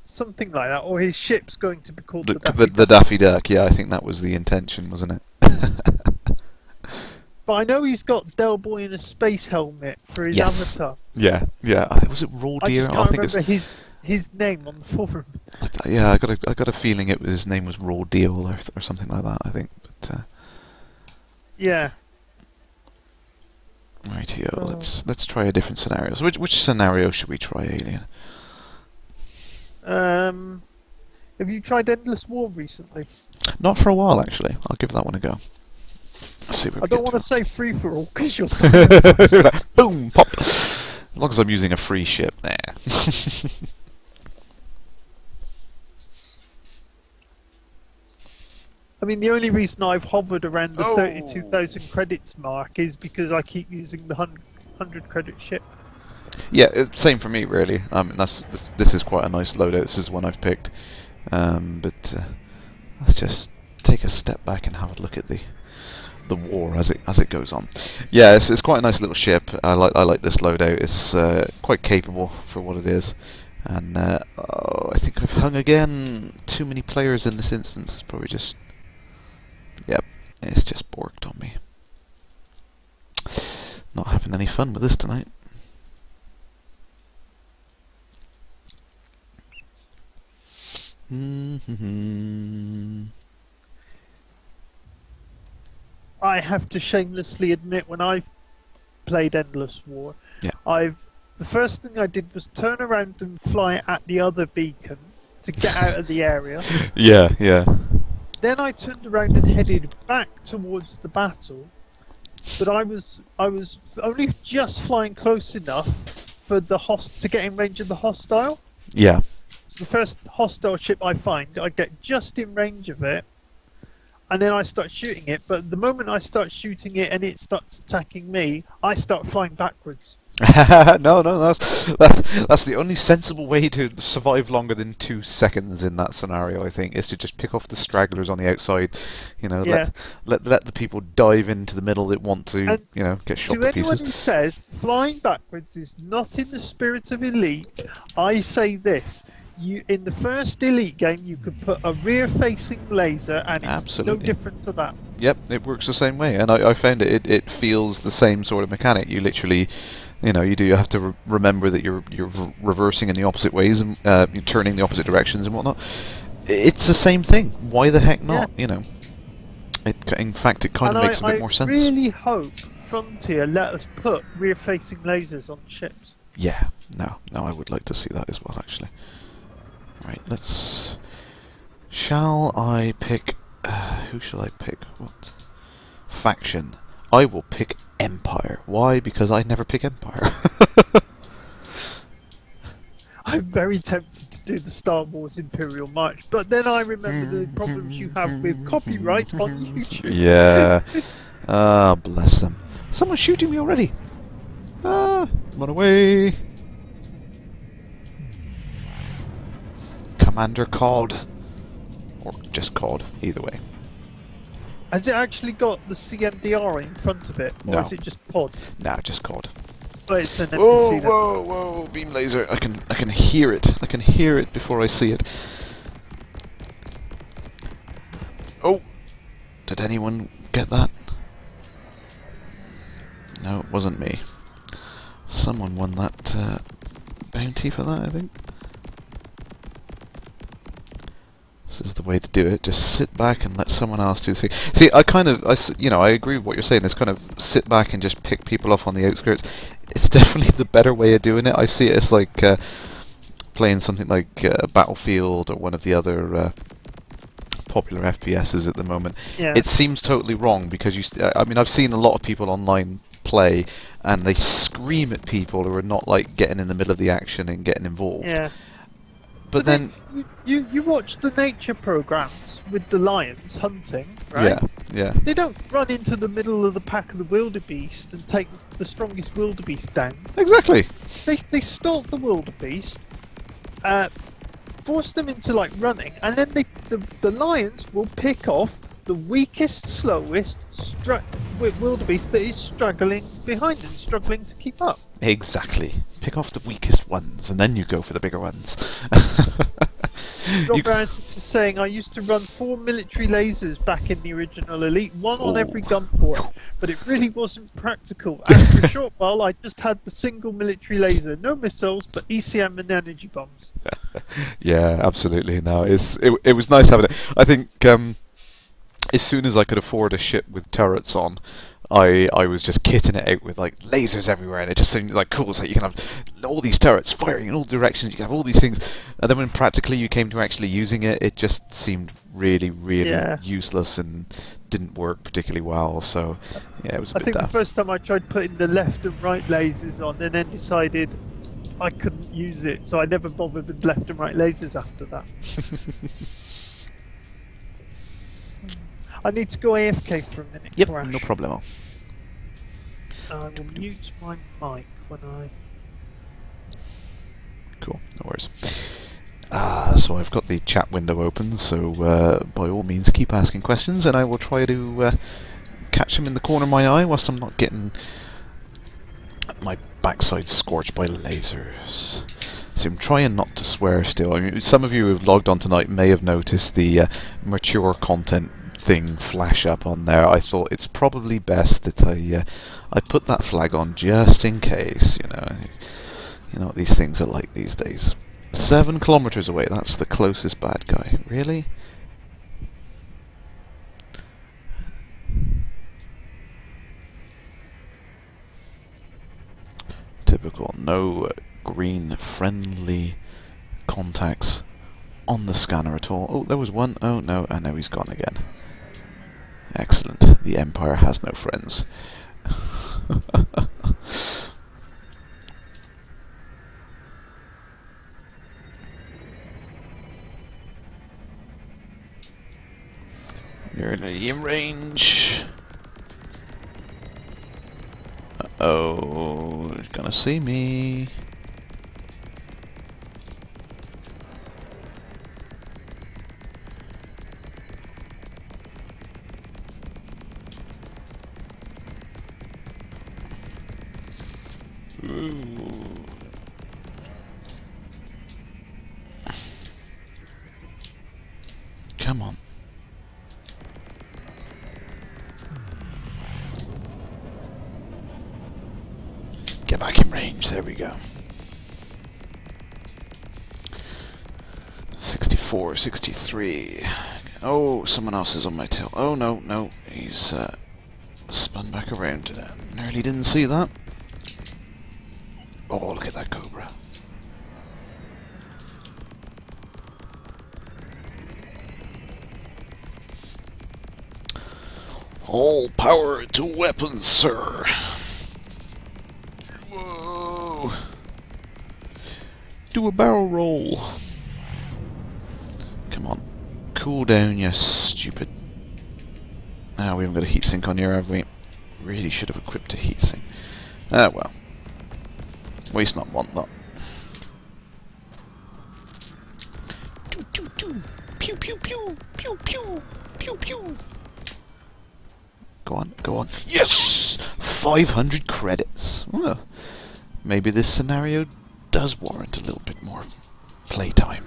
something like that, or his ship's going to be called the Daffy Duck. The Daffy Duck, yeah, I think that was the intention, wasn't it? But I know he's got Del Boy in a space helmet for his avatar. Yeah. Was it Roll Deal? I just can't remember his name on the forum. Yeah, I got a feeling his name was Raw Deal or something like that, I think. But yeah. Rightio. Let's try a different scenario. So which scenario should we try, Alien? Have you tried Endless War recently? Not for a while, actually. I'll give that one a go. Let's see where I don't want to say free for all because you're boom pop. As long as I'm using a free ship there. I mean, the only reason I've hovered around the 32,000 credits mark is because I keep using the 100 credit ship. Yeah, same for me, really. This is quite a nice loadout. This is one I've picked. But let's just take a step back and have a look at the war as it goes on. Yeah, it's quite a nice little ship. I like this loadout. It's quite capable for what it is. And I think I've hung again. Too many players in this instance. It's probably just... Yep, it's just borked on me. Not having any fun with this tonight. I have to shamelessly admit, when I've played Endless War, the first thing I did was turn around and fly at the other beacon to get out of the area. Yeah. Then I turned around and headed back towards the battle, but I was only just flying close enough for to get in range of the hostile. Yeah. So the first hostile ship I find, I get just in range of it, and then I start shooting it. But the moment I start shooting it and it starts attacking me, I start flying backwards. No, that's the only sensible way to survive longer than 2 seconds in that scenario. I think is to just pick off the stragglers on the outside. You know, Yeah. let the people dive into the middle that want to, And get shot to to anyone pieces. who says flying backwards is not in the spirit of Elite, I say this. You in the first Elite game, you could put a rear-facing laser, and it's no Absolutely. different to that. Yep, it works the same way, and I found it feels the same sort of mechanic. You literally, you have to remember that you're reversing in the opposite ways and you're turning the opposite directions and whatnot. It's the same thing. Why the heck Yeah. not? In fact, it kind And of makes a bit I more sense. really hope Frontier let us put rear-facing lasers on ships. Yeah, no, I would like to see that as well, actually. Right, Shall I pick? Who shall I pick? What faction? I will pick Empire. Why? Because I never pick Empire. I'm very tempted to do the Star Wars Imperial March, but then I remember the problems you have with copyright on YouTube. Yeah. Ah, bless them. Someone's shooting me already. Ah, run away. Commander Cod. Or just Cod, either way. Has it actually got the CMDR in front of it, or No. is it just pod? Nah, just Cod. Oh, it's an Whoa, NPC then. whoa, beam laser. I can hear it. I can hear it before I see it. Oh! Did anyone get that? No, it wasn't me. Someone won that bounty for that, I think. This is the way to do it. Just sit back and let someone else do the thing. See, I agree with what you're saying. It's kind of sit back and just pick people off on the outskirts. It's definitely the better way of doing it. I see it as like playing something like Battlefield or one of the other popular FPSs at the moment. Yeah. It seems totally wrong because I've seen a lot of people online play and they scream at people who are not like getting in the middle of the action and getting involved. Yeah. But then, you watch the nature programs with the lions hunting, right? yeah. They don't run into the middle of the pack of the wildebeest and take the strongest wildebeest down. Exactly. They stalk the wildebeest, force them into like running, and then the lions will pick off the weakest, slowest wildebeest that is struggling behind them, struggling to keep up. Exactly. Pick off the weakest ones, and then you go for the bigger ones. Rob Barrington is saying, I used to run 4 military lasers back in the original Elite, one on every gun port, but it really wasn't practical. After a short while, I just had the single military laser, no missiles, but ECM and energy bombs. Yeah, absolutely. No, it was nice having it. I think as soon as I could afford a ship with turrets on, I was just kitting it out with like lasers everywhere, and it just seemed like cool. So you can have all these turrets firing in all directions. You can have all these things, and then when practically you came to actually using it, it just seemed really, really useless and didn't work particularly well. So yeah, it was a bit I think daft. the first time I tried putting the left and right lasers on, and then decided I couldn't use it, so I never bothered with left and right lasers after that. I need to go AFK for a minute. Yep, Kerrash. no problem. I will mute my mic when I... Cool, no worries. So I've got the chat window open, so by all means keep asking questions, and I will try to catch them in the corner of my eye whilst I'm not getting my backside scorched by lasers. So I'm trying not to swear still. I mean, some of you who've logged on tonight may have noticed the mature content thing flash up on there. I thought it's probably best that I put that flag on just in case. You know what these things are like these days. 7 kilometers away. That's the closest bad guy. Really? Typical. No green friendly contacts on the scanner at all. Oh, there was one. Oh no, and now he's gone again. Excellent. The Empire has no friends. Nearly in range. Uh-oh, he's gonna see me. Ooh. Come on. Get back in range, there we go. 64, 63. Oh, someone else is on my tail. Oh no, no, he's spun back around. Nearly didn't see that. Oh, look at that cobra. All power to weapons, sir. Whoa. Do a barrel roll. Come on. Cool down, you stupid. Ah, we haven't got a heatsink on here, have we? Really should have equipped a heatsink. Ah, well. Waste not, want not. Pew, pew, pew, pew, pew, pew, pew. Go on, go on. Yes! 500 credits. Well, maybe this scenario does warrant a little bit more playtime.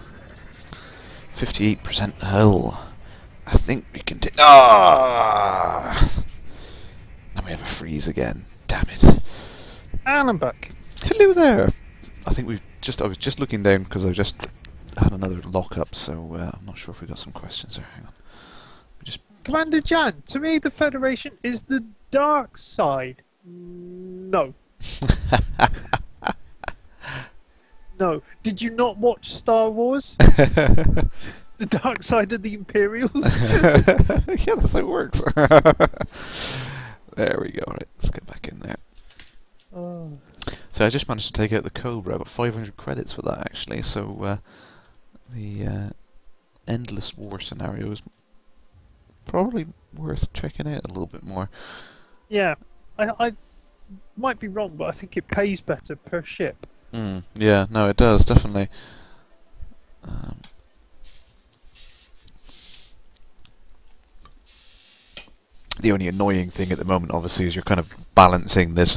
58% hull. I think we can take... Ah! And we have a freeze again. Damn it. And I'm back. Hello there. I think we've just... I was just looking down because I just had another lock-up, so I'm not sure if we got some questions there. Hang on. Commander Jan, to me the Federation is the dark side. No. No. Did you not watch Star Wars? The dark side of the Imperials? Yeah, that's how it works. There we go. Right, let's get back in there. Oh. So I just managed to take out the Cobra. I got 500 credits for that, actually. So the Endless War scenario is probably worth checking out a little bit more. Yeah. I might be wrong, but I think it pays better per ship. Yeah, no, it does, definitely. The only annoying thing at the moment, obviously, is you're kind of balancing this.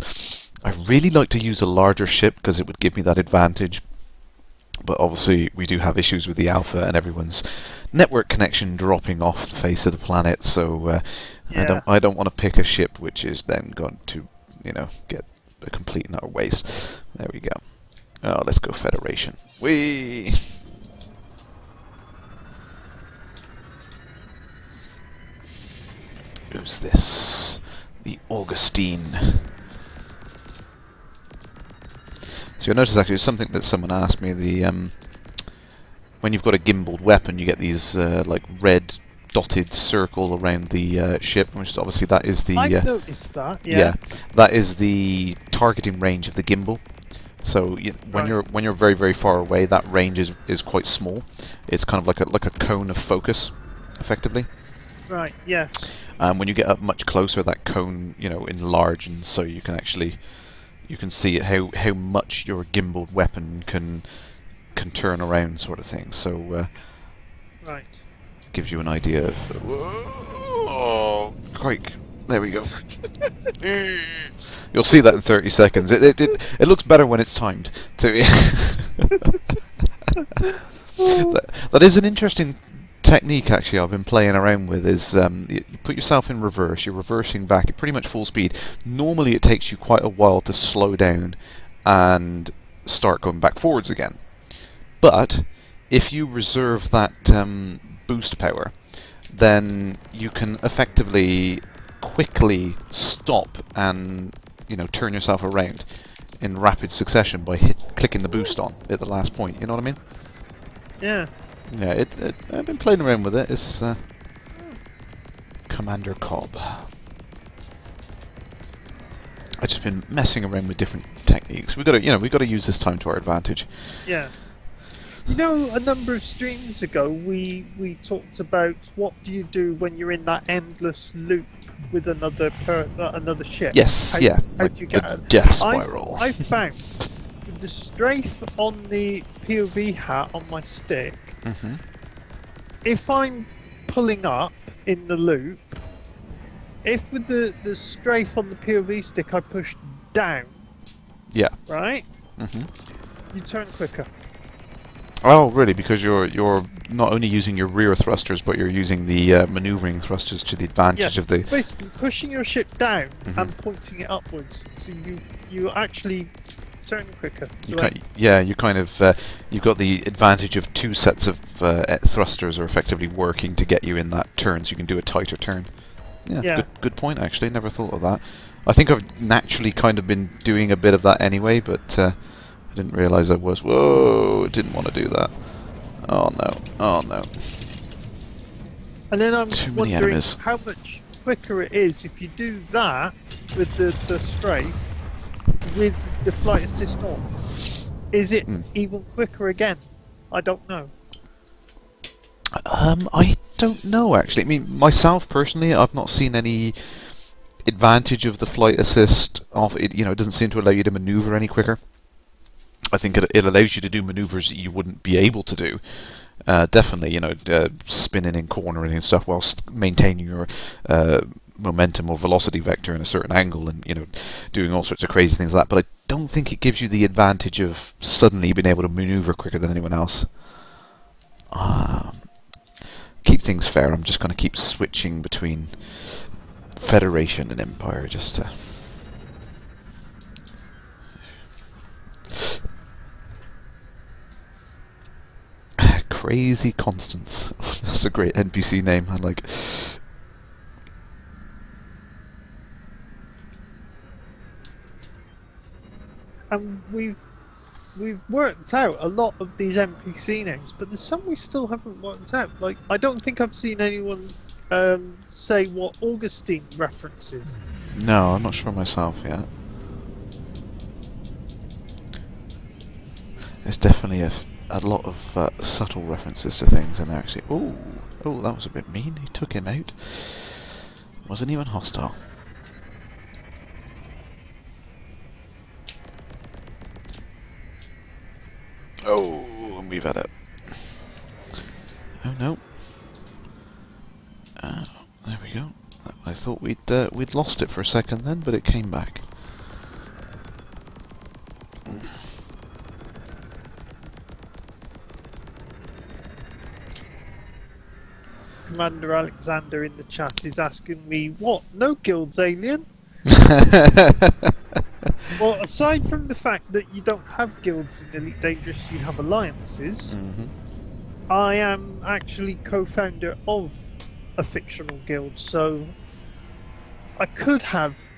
I really like to use a larger ship because it would give me that advantage. But obviously, we do have issues with the Alpha and everyone's network connection dropping off the face of the planet. So Yeah. I don't want to pick a ship which is then going to, get a complete and utter waste. There we go. Oh, let's go Federation. Whee! Who's this? The Augustine. So you'll notice actually something that someone asked me, when you've got a gimbaled weapon you get these like red dotted circle around the ship, which is obviously that is the... I've noticed that, yeah. That is the targeting range of the gimbal. So when you're very, very far away, that range is quite small. It's kind of like a cone of focus, effectively. Right, yes. When you get up much closer, that cone, enlarges, so you can actually... You can see how much your gimbaled weapon can turn around, sort of thing. So, right, gives you an idea of. Oh, crike! There we go. You'll see that in 30 seconds. It looks better when it's timed. That is an interesting technique, actually. I've been playing around with is you put yourself in reverse. You're reversing back at pretty much full speed. Normally, it takes you quite a while to slow down and start going back forwards again. But if you reserve that boost power, then you can effectively quickly stop and turn yourself around in rapid succession by clicking the boost on at the last point. You know what I mean? yeah. Yeah, I've been playing around with it. It's Commander Cobb. I've just been messing around with different techniques. We've got to use this time to our advantage. Yeah. You know, a number of streams ago, we talked about what do you do when you're in that endless loop with another ship. Yes, yeah, How like do you the get out? death spiral. I found with the strafe on the POV hat on my stick. Hmm. If I'm pulling up in the loop, if with the strafe on the POV stick I push down, Yeah. right, Hmm. you turn quicker. Oh, really? Because you're not only using your rear thrusters, but you're using the maneuvering thrusters to the advantage Yes, of the. basically pushing your ship down Mhm. and pointing it upwards, so you actually turn quicker. You To kind, yeah, you kind of you've got the advantage of two sets of thrusters are effectively working to get you in that turn, so you can do a tighter turn. Yeah, yeah. good point actually. Never thought of that. I think I've naturally kind of been doing a bit of that anyway, but I didn't realise I was. Whoa! Didn't want to do that. Oh no! Oh no! And then I'm Too many wondering enemies. how much quicker it is if you do that with the strafe with the flight assist off. Is it Hmm. even quicker again? I don't know. I don't know actually. I mean, myself personally, I've not seen any advantage of the flight assist. Off it, it doesn't seem to allow you to maneuver any quicker. I think it allows you to do maneuvers that you wouldn't be able to do. Definitely, spinning and cornering and stuff whilst maintaining your momentum or velocity vector in a certain angle, and doing all sorts of crazy things like that. But I don't think it gives you the advantage of suddenly being able to maneuver quicker than anyone else. Keep things fair. I'm just going to keep switching between Federation and Empire just to. Crazy Constance. That's a great NPC name. I like. And we've worked out a lot of these NPC names, but there's some we still haven't worked out. Like, I don't think I've seen anyone say what Augustine references. No, I'm not sure myself yet. There's definitely a lot of subtle references to things in there actually. Oh, that was a bit mean. He took him out. Wasn't even hostile. Oh, and we've had it. Oh no. There we go. I thought we'd lost it for a second then, but it came back. Commander Alexander in the chat is asking me, what? No guilds, alien? Well, aside from the fact that you don't have guilds in Elite Dangerous, you have alliances. Mm-hmm. I am actually co-founder of a fictional guild, so I could have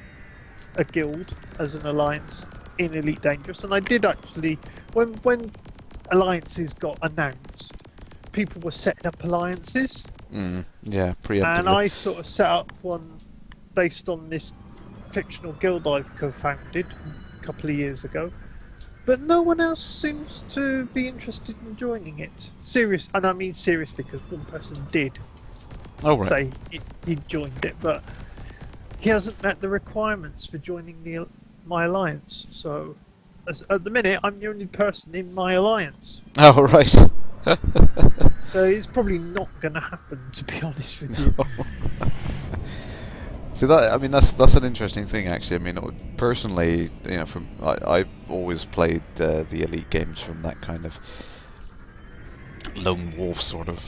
a guild as an alliance in Elite Dangerous, and I did actually. When alliances got announced, people were setting up alliances. Yeah, preemptively. And I sort of set up one based on this fictional guild I've co-founded a couple of years ago. But no one else seems to be interested in joining it. And I mean seriously, because one person did say he joined it, but he hasn't met the requirements for joining my alliance. So at the minute, I'm the only person in my alliance. Oh, right. So it's probably not going to happen, to be honest with you. See that's an interesting thing actually. I mean, personally, I've always played the Elite games from that kind of lone wolf sort of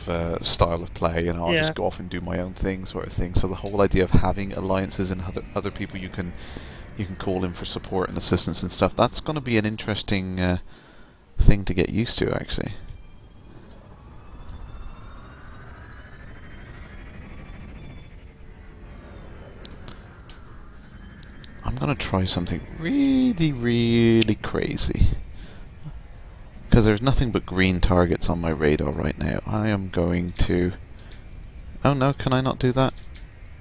style of play. I'll just go off and do my own thing, sort of thing. So the whole idea of having alliances and other people you can call in for support and assistance and stuff, that's going to be an interesting thing to get used to actually. I'm gonna try something really, really crazy. Because there's nothing but green targets on my radar right now. I am going to... Oh no, can I not do that?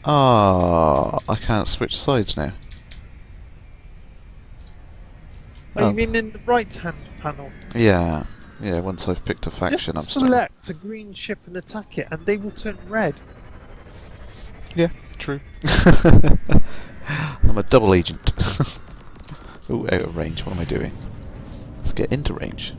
Ah, I can't switch sides now. Oh, you mean in the right-hand panel? Yeah. Yeah, once I've picked a faction, I'm Just starting. select a green ship and attack it, and they will turn red. Yeah, true. I'm a double agent. Ooh, out of range. What am I doing? Let's get into range.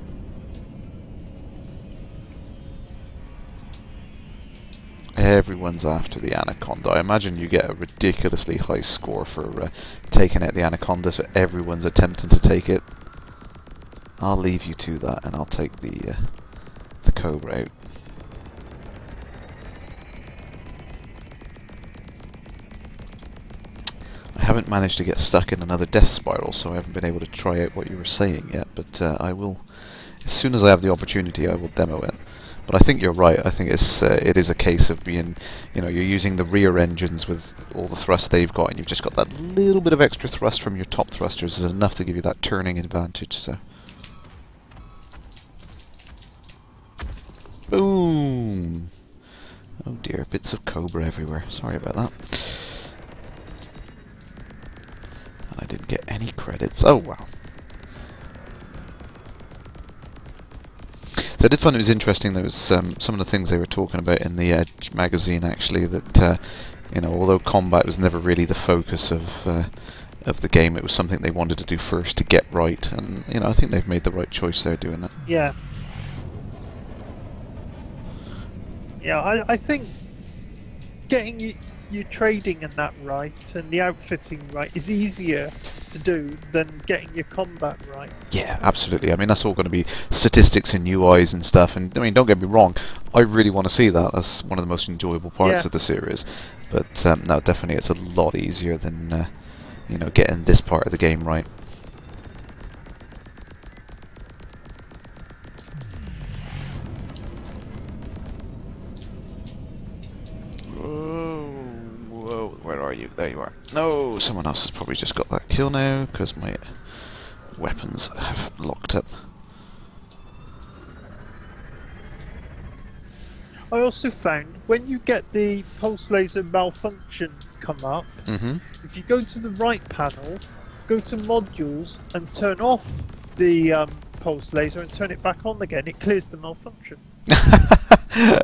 Everyone's after the Anaconda. I imagine you get a ridiculously high score for taking out the Anaconda, so everyone's attempting to take it. I'll leave you to that, and I'll take the Cobra out. I haven't managed to get stuck in another death spiral, so I haven't been able to try out what you were saying yet, but I will, as soon as I have the opportunity, I will demo it. But I think you're right. I think it is a case of being, you're using the rear engines with all the thrust they've got, and you've just got that little bit of extra thrust from your top thrusters is enough to give you that turning advantage. So, boom! Oh dear, bits of Cobra everywhere. Sorry about that. And I didn't get any credits. Oh wow. So I did find it was interesting. There was some of the things they were talking about in the Edge magazine, actually, that although combat was never really the focus of the game, it was something they wanted to do first to get right, and I think they've made the right choice there doing it. Yeah. Yeah, I think getting your trading and that right and the outfitting right is easier to do than getting your combat right. Yeah, absolutely. I mean, that's all going to be statistics and UIs and stuff, and I mean, don't get me wrong, I really want to see that. That's one of the most enjoyable parts of the series. But no, definitely it's a lot easier than getting this part of the game right. Whoa, where are you? There you are. No, someone else has probably just got that kill now, because my weapons have locked up. I also found when you get the pulse laser malfunction come up, if you go to the right panel, go to modules and turn off the pulse laser and turn it back on again, it clears the malfunction.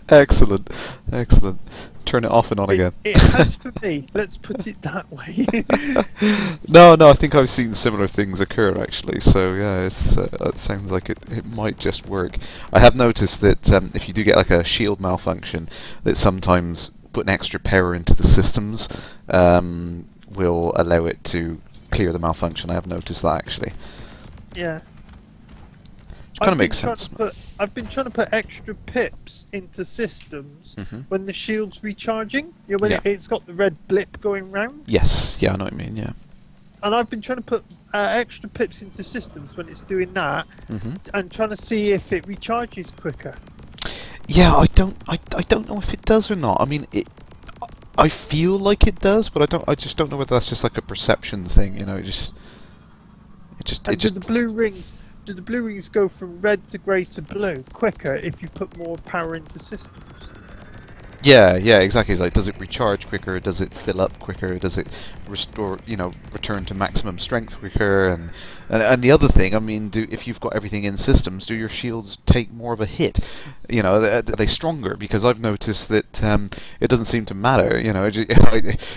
Excellent, excellent. Turn it off and on again. It has for me. Let's put it that way. No, I think I've seen similar things occur actually. So yeah, it sounds like it might just work. I have noticed that if you do get like a shield malfunction, that sometimes putting extra power into the systems will allow it to clear the malfunction. I have noticed that actually. Yeah. Which kind of makes sense. I've been trying to put extra pips into systems when the shield's recharging. When it's got the red blip going round. Yes, yeah, I know what you mean, yeah. And I've been trying to put extra pips into systems when it's doing that, and trying to see if it recharges quicker. Yeah, I don't know if it does or not. I mean, I feel like it does, but I just don't know whether that's just like a perception thing. Do the blue rings go from red to grey to blue quicker if you put more power into systems? Yeah, exactly. It's like, does it recharge quicker? Does it fill up quicker? Does it restore, return to maximum strength quicker? And the other thing, I mean, if you've got everything in systems, do your shields take more of a hit? Are they stronger? Because I've noticed that it doesn't seem to matter.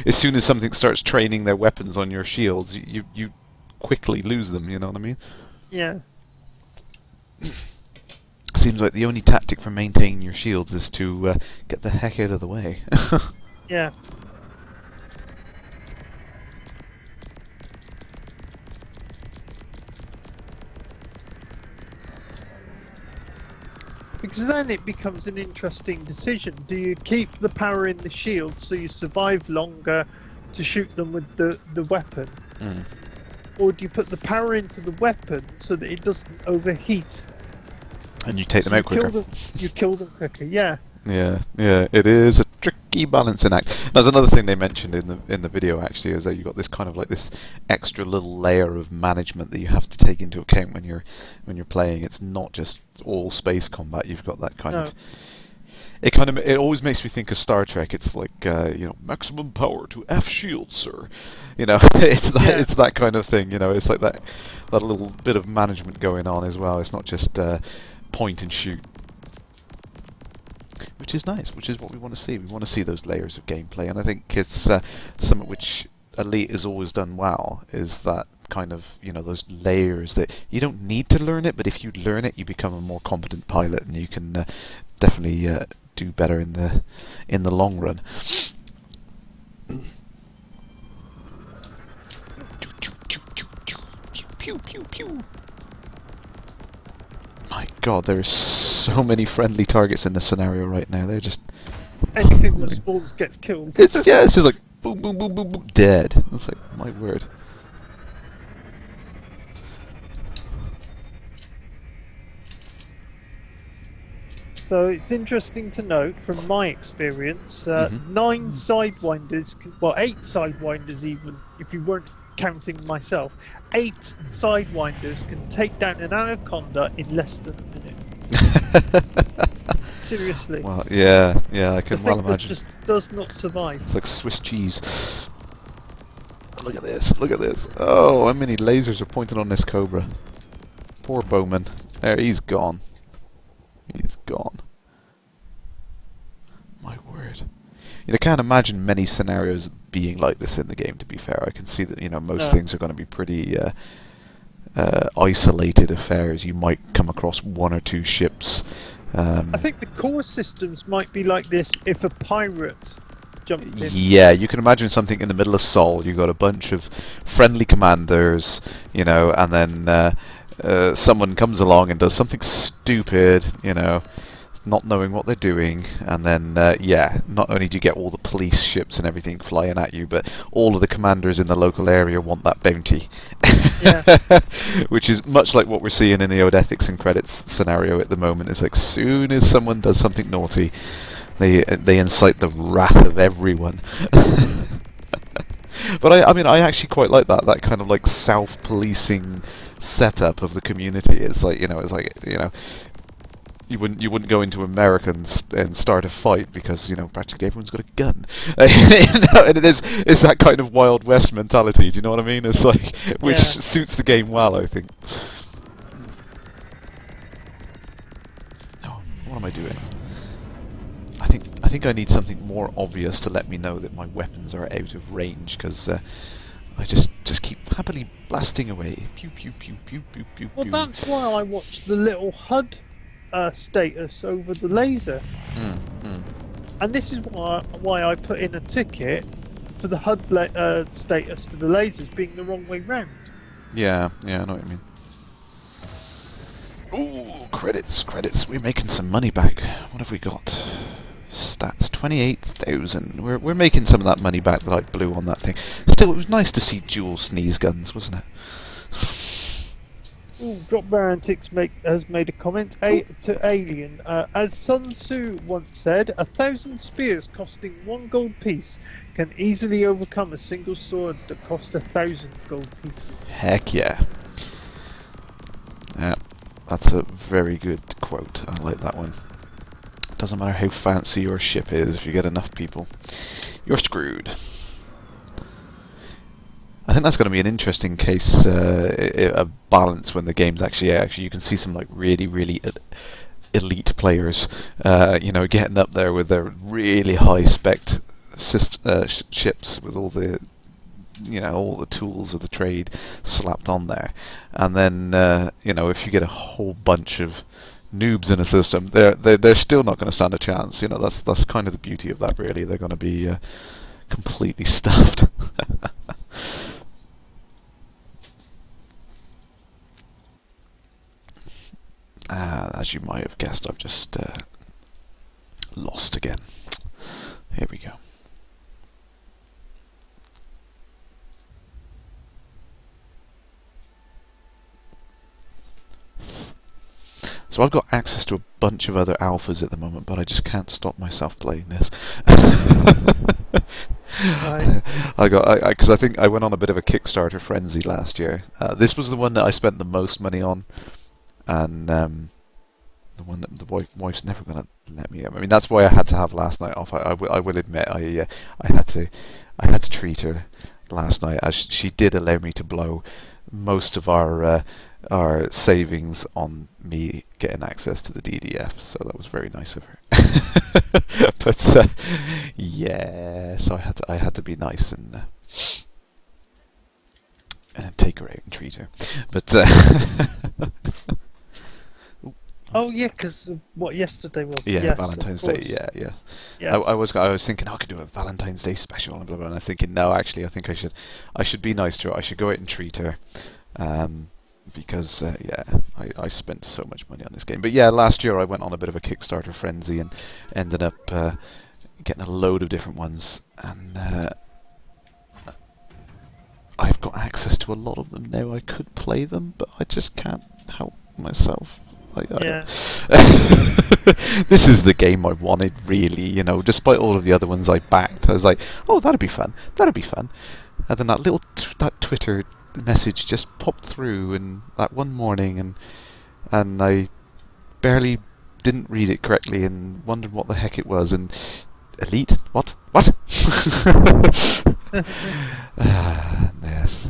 As soon as something starts training their weapons on your shields, you quickly lose them. You know what I mean? Yeah. Seems like the only tactic for maintaining your shields is to get the heck out of the way. Yeah. Because then it becomes an interesting decision. Do you keep the power in the shield so you survive longer to shoot them with the weapon? Or do you put the power into the weapon so that it doesn't overheat? And you take them out quicker. You kill them quicker, yeah. Yeah, it is a tricky balancing act. There's another thing they mentioned in the video actually, is that you got this kind of like this extra little layer of management that you have to take into account when you're playing. It's not just all space combat. You've got that kind of. It always makes me think of Star Trek. It's like maximum power to F shield, sir. It's that kind of thing. It's like that little bit of management going on as well. It's not just point and shoot. Which is nice, which is what we want to see. We want to see those layers of gameplay, and I think it's something which Elite has always done well, is that kind of, those layers that you don't need to learn it, but if you learn it, you become a more competent pilot, and you can definitely do better in the long run. Pew pew pew. My God, there are so many friendly targets in this scenario right now. They're just Anything that spawns gets killed. it's just like boom boom boom boom boom, dead. It's like, my word. So it's interesting to note from my experience, 9 sidewinders, well 8 sidewinders even, if you weren't counting myself, 8 sidewinders can take down an anaconda in less than a minute. Seriously. Well, yeah, I can the well thing imagine. just does not survive. It's like Swiss cheese. Look at this, look at this. Oh, how many lasers are pointed on this Cobra? Poor Bowman. There, he's gone. He's gone. My word. I can't imagine many scenarios being like this in the game, to be fair. I can see that, most things are going to be pretty isolated affairs. You might come across 1 or 2 ships. I think the core systems might be like this if a pirate jumped in. Yeah, you can imagine something in the middle of Sol. You've got a bunch of friendly commanders, and then someone comes along and does something stupid, not knowing what they're doing, and then not only do you get all the police ships and everything flying at you, but all of the commanders in the local area want that bounty. Yeah. Which is much like what we're seeing in the old ethics and credits scenario at the moment. It's like, soon as someone does something naughty, they incite the wrath of everyone. But I actually quite like that kind of like self-policing setup of the community. It's like, you wouldn't go into America and start a fight because practically everyone's got a gun. And it's that kind of Wild West mentality. Do you know what I mean? It's like, which suits the game well, I think. Oh, what am I doing? I think I need something more obvious to let me know that my weapons are out of range, because I just keep happily blasting away. Pew pew pew pew pew pew. Well, that's why I watched the little HUD status over the laser. And this is why I put in a ticket for the HUD status for the lasers being the wrong way round. Yeah, I know what you mean. Ooh, credits. We're making some money back. What have we got? Stats, 28,000. We're making some of that money back that I blew on that thing. Still, it was nice to see dual sneeze guns, wasn't it? Ooh, Drop Bear Antics has made a comment to Alien. As Sun Tzu once said, 1,000 spears costing 1 gold piece can easily overcome a single sword that cost 1,000 gold pieces. Heck yeah. Yeah, that's a very good quote. I like that one. Doesn't matter how fancy your ship is, if you get enough people, you're screwed. I think that's going to be an interesting case, a balance when the game's actually you can see some like really elite players, getting up there with their really high spec ships with all the all the tools of the trade slapped on there, and then if you get a whole bunch of noobs in a system, they're still not going to stand a chance. That's kind of the beauty of that. Really, they're going to be completely stuffed. As you might have guessed, I've just lost again. Here we go. So I've got access to a bunch of other alphas at the moment, but I just can't stop myself playing this. Right. Because I think I went on a bit of a Kickstarter frenzy last year. This was the one that I spent the most money on, and the one that the wife's never going to let me. I mean, that's why I had to have last night off. I will admit, I had to treat her last night, as she did allow me to blow most of our savings on me getting access to the DDF, so that was very nice of her. But yeah, so I had to be nice and take her out and treat her. But Oh yeah, because what yesterday was. yeah, Yes, Valentine's of Day. course. Yeah, yeah. Yes. I was thinking I could do a Valentine's Day special and blah blah. And I was thinking no, actually, I think I should be nice to her. I should go out and treat her, because yeah, I spent so much money on this game. But yeah, last year I went on a bit of a Kickstarter frenzy and ended up getting a load of different ones, and I've got access to a lot of them now. I could play them, but I just can't help myself. Yeah. This is the game I wanted, really. You know, despite all of the other ones I backed, I was like, "Oh, that'd be fun. That'd be fun." And then that Twitter message just popped through, and that one morning, and I barely didn't read it correctly and wondered what the heck it was. And Elite? What? What? Yes.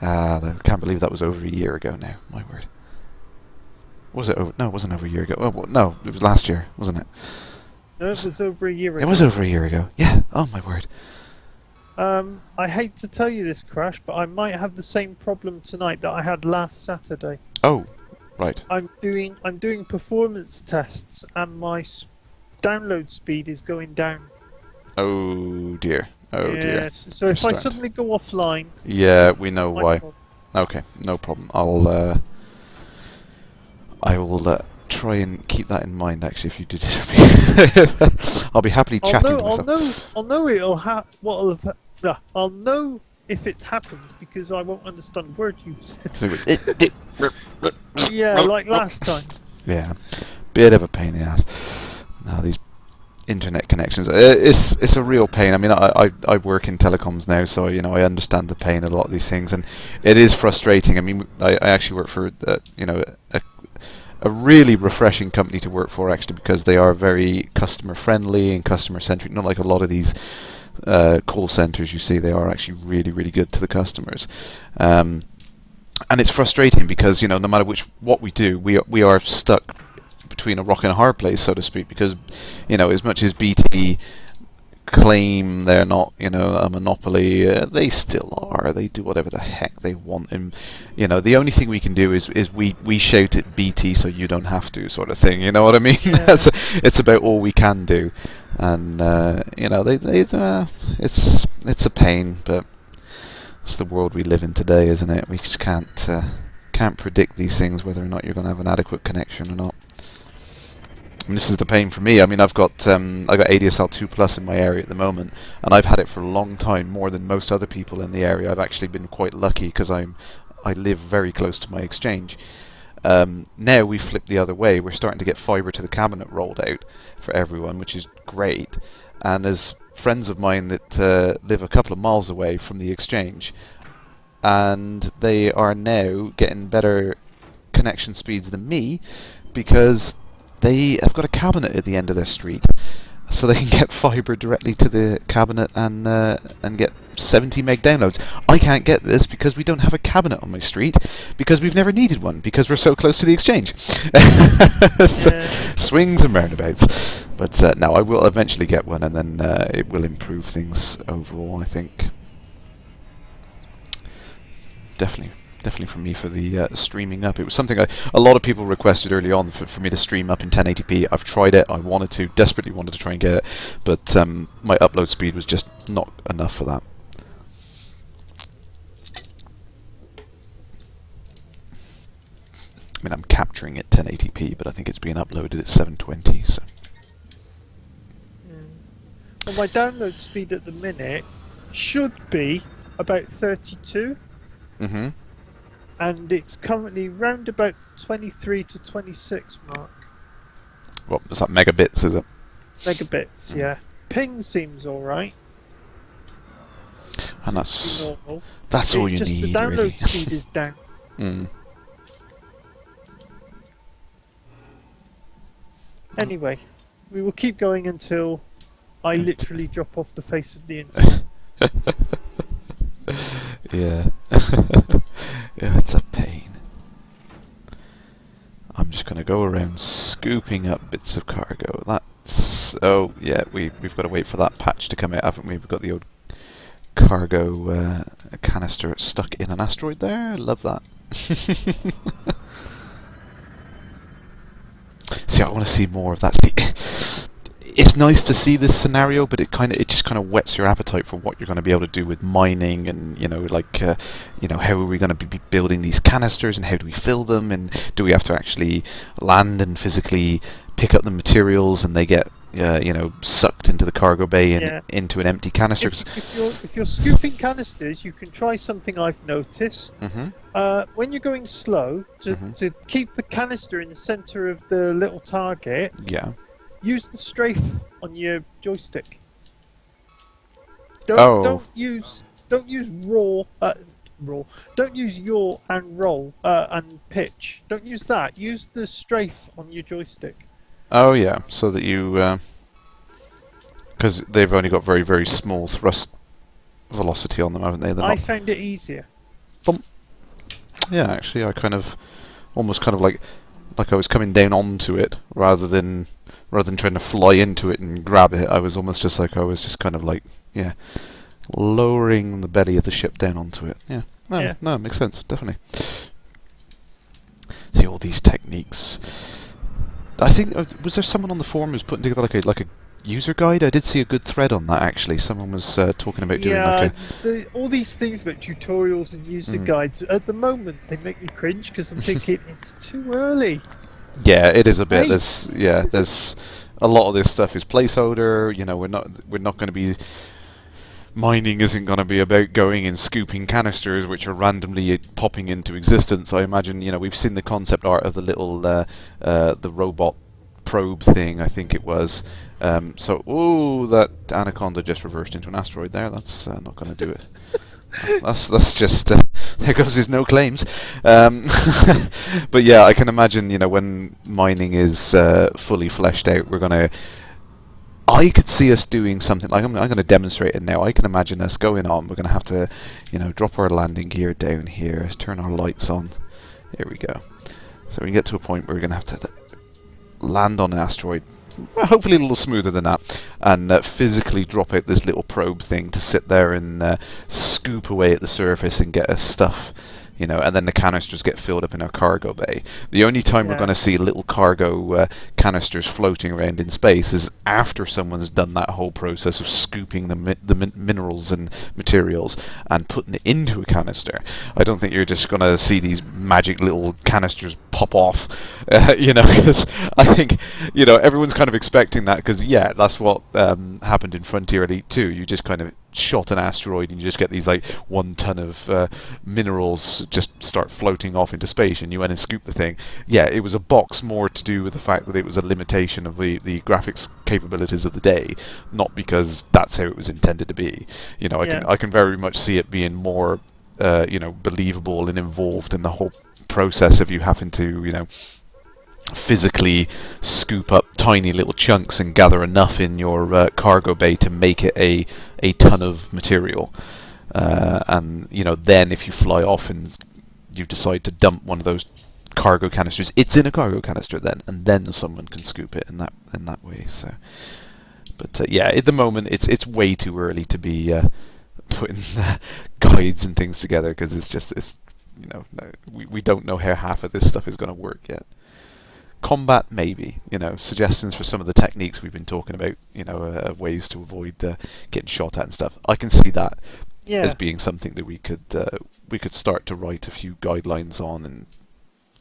I can't believe that was over a year ago now. My word. Was it over? No, it wasn't over a year ago. Oh, no, it was last year, wasn't it? No, it was over a year ago. It was over a year ago. Yeah. Oh my word. I hate to tell you this, Crash, but I might have the same problem tonight that I had last Saturday. Oh, right. I'm doing performance tests, and my download speed is going down. Oh dear. Oh dear. Yes. So if I suddenly go offline, yeah, we know my why. problem. Okay, no problem. I will try and keep that in mind. Actually, if you do disappear, I'll be happily chatting to myself. I'll know it'll I'll know if it happens because I won't understand words you said. Yeah, like last time. Yeah, bit of a pain in the ass. Now these internet connections, it's a real pain. I mean, I work in telecoms now, so you know I understand the pain of a lot of these things, and it is frustrating. I mean, I actually work for you know a really refreshing company to work for, actually, because they are very customer friendly and customer centric. Not like a lot of these call centers you see. They are actually really, really good to the customers. And it's frustrating because, you know, no matter what we do, we are stuck between a rock and a hard place, so to speak, because, you know, as much as BT claim they're not, you know, a monopoly, they still are. They do whatever the heck they want, and you know, the only thing we can do is we shout at BT so you don't have to, sort of thing. You know what I mean? Yeah. It's about all we can do, and you know, it's a pain, but it's the world we live in today, isn't it? We just can't predict these things, whether or not you're going to have an adequate connection or not. And this is the pain for me. I mean, I've got ADSL 2 Plus in my area at the moment, and I've had it for a long time, more than most other people in the area. I've actually been quite lucky because I live very close to my exchange. Now we flip the other way. We're starting to get fibre to the cabinet rolled out for everyone, which is great. And there's friends of mine that live a couple of miles away from the exchange, and they are now getting better connection speeds than me because they have got a cabinet at the end of their street, so they can get fibre directly to the cabinet and get 70 meg downloads. I can't get this because we don't have a cabinet on my street, because we've never needed one, because we're so close to the exchange. So, swings and roundabouts. But no, I will eventually get one, and then it will improve things overall, I think. Definitely for me, for the streaming up. It was something a lot of people requested early on for me to stream up in 1080p. I've tried it. I desperately wanted to try and get it, but my upload speed was just not enough for that. I mean, I'm capturing it 1080p, but I think it's being uploaded at 720. So. Well, my download speed at the minute should be about 32. Mm-hmm. And it's currently round about the 23 to 26 mark. What is that, megabits, is it? Megabits, yeah. Ping seems alright. And that's normal. That's all you need. It's just the download really. speed is down. Anyway, we will keep going until I literally drop off the face of the internet. Yeah. Yeah, it's a pain. I'm just gonna go around scooping up bits of cargo. That's... oh, yeah, we've got to wait for that patch to come out, haven't we? We've got the old cargo canister stuck in an asteroid there. Love that. See, I want to see more of that. It's nice to see this scenario, but it just kind of whets your appetite for what you're going to be able to do with mining, and how are we going to be building these canisters, and how do we fill them, and do we have to actually land and physically pick up the materials, and they get sucked into the cargo bay and into an empty canister. If you're scooping canisters, you can try something I've noticed. When you're going slow, to keep the canister in the center of the little target, use the strafe on your joystick. Don't use raw. Don't use yaw and roll and pitch. Don't use that. Use the strafe on your joystick. Oh yeah, so that you, because they've only got very, very small thrust velocity on them, haven't they? I found it easier. Yeah, actually, I almost like I was coming down onto it rather than trying to fly into it and grab it. I was almost just like lowering the belly of the ship down onto it. Yeah, no, it makes sense, definitely. See all these techniques. I think was there someone on the forum who was putting together like a user guide? I did see a good thread on that actually. Someone was talking about doing all these things about tutorials and user guides. At the moment, they make me cringe because I'm thinking it's too early. Yeah, it is a bit. There's a lot of this stuff is placeholder. We're not going to be. Mining isn't going to be about going and scooping canisters which are randomly popping into existence. I imagine, we've seen the concept art of the little the robot probe thing, I think it was. That anaconda just reversed into an asteroid there. That's not going to do it. That's just there goes his no claims. But yeah, I can imagine, when mining is fully fleshed out, I could see us doing something like I'm going to demonstrate it now. I can imagine us going on. We're going to have to, drop our landing gear down here, turn our lights on. Here we go. So we get to a point where we're going to have to land on an asteroid, well, hopefully a little smoother than that, and physically drop out this little probe thing to sit there and scoop away at the surface and get us stuff. And then the canisters get filled up in our cargo bay. The only time we're going to see little cargo canisters floating around in space is after someone's done that whole process of scooping the minerals and materials and putting it into a canister. I don't think you're just going to see these magic little canisters pop off, because I think, everyone's kind of expecting that, because, that's what happened in Frontier Elite 2. You just kind of shot an asteroid and you just get these 1 ton of minerals just start floating off into space, and you went and scooped the thing. Yeah, it was a box more to do with the fact that it was a limitation of the graphics capabilities of the day, not because that's how it was intended to be. I can very much see it being more believable and involved in the whole process of you having to physically scoop up tiny little chunks and gather enough in your cargo bay to make it a ton of material. And then if you fly off and you decide to dump one of those cargo canisters, it's in a cargo canister then, and then someone can scoop it in that way. So, but at the moment it's way too early to be putting guides and things together, because we don't know how half of this stuff is going to work yet. Combat, maybe, suggestions for some of the techniques we've been talking about, ways to avoid getting shot at and stuff. I can see that as being something that we could start to write a few guidelines on and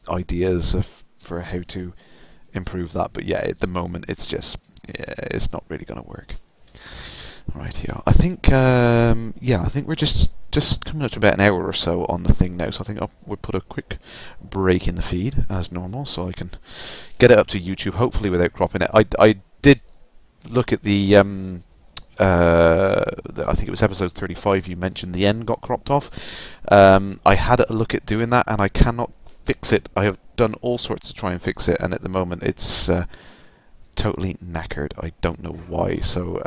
ideas for how to improve that. But at the moment it's just it's not really going to work. Right here, I think we're just coming up to about an hour or so on the thing now, so I think we'll put a quick break in the feed as normal, so I can get it up to YouTube, hopefully without cropping it. I did look at the I think it was episode 35, you mentioned the end got cropped off. I had a look at doing that, and I cannot fix it. I have done all sorts to try and fix it, and at the moment it's totally knackered. I don't know why, so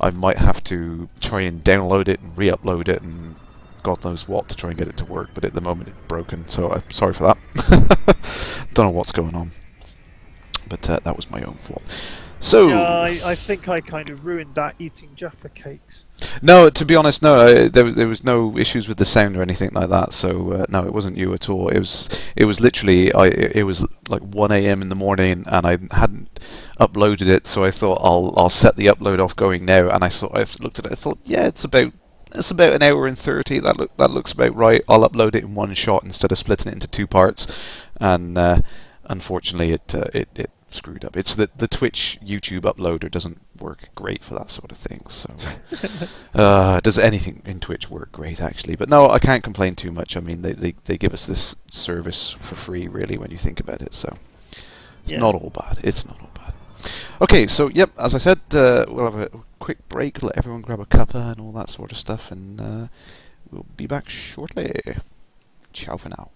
I might have to try and download it and re-upload it and God knows what to try and get it to work, but at the moment it's broken, so I'm sorry for that. Don't know what's going on. But that was my own fault. So Yeah, I think I kind of ruined that eating Jaffa cakes. no, to be honest, no. There was no issues with the sound or anything like that. So no, it wasn't you at all. It was literally it was like 1 a.m. in the morning, and I hadn't uploaded it. So I thought I'll set the upload off going now. And I looked at it. I thought, yeah, it's about an hour and 30. That looks about right. I'll upload it in one shot instead of splitting it into two parts. And unfortunately, it screwed up. It's the Twitch YouTube uploader doesn't work great for that sort of thing. So does anything in Twitch work great actually? But no, I can't complain too much. I mean, they give us this service for free, really, when you think about it. So it's Yeah. not all bad. It's not all bad. Okay, so yep, as I said, we'll have a quick break, let everyone grab a cuppa and all that sort of stuff, and we'll be back shortly. Ciao for now.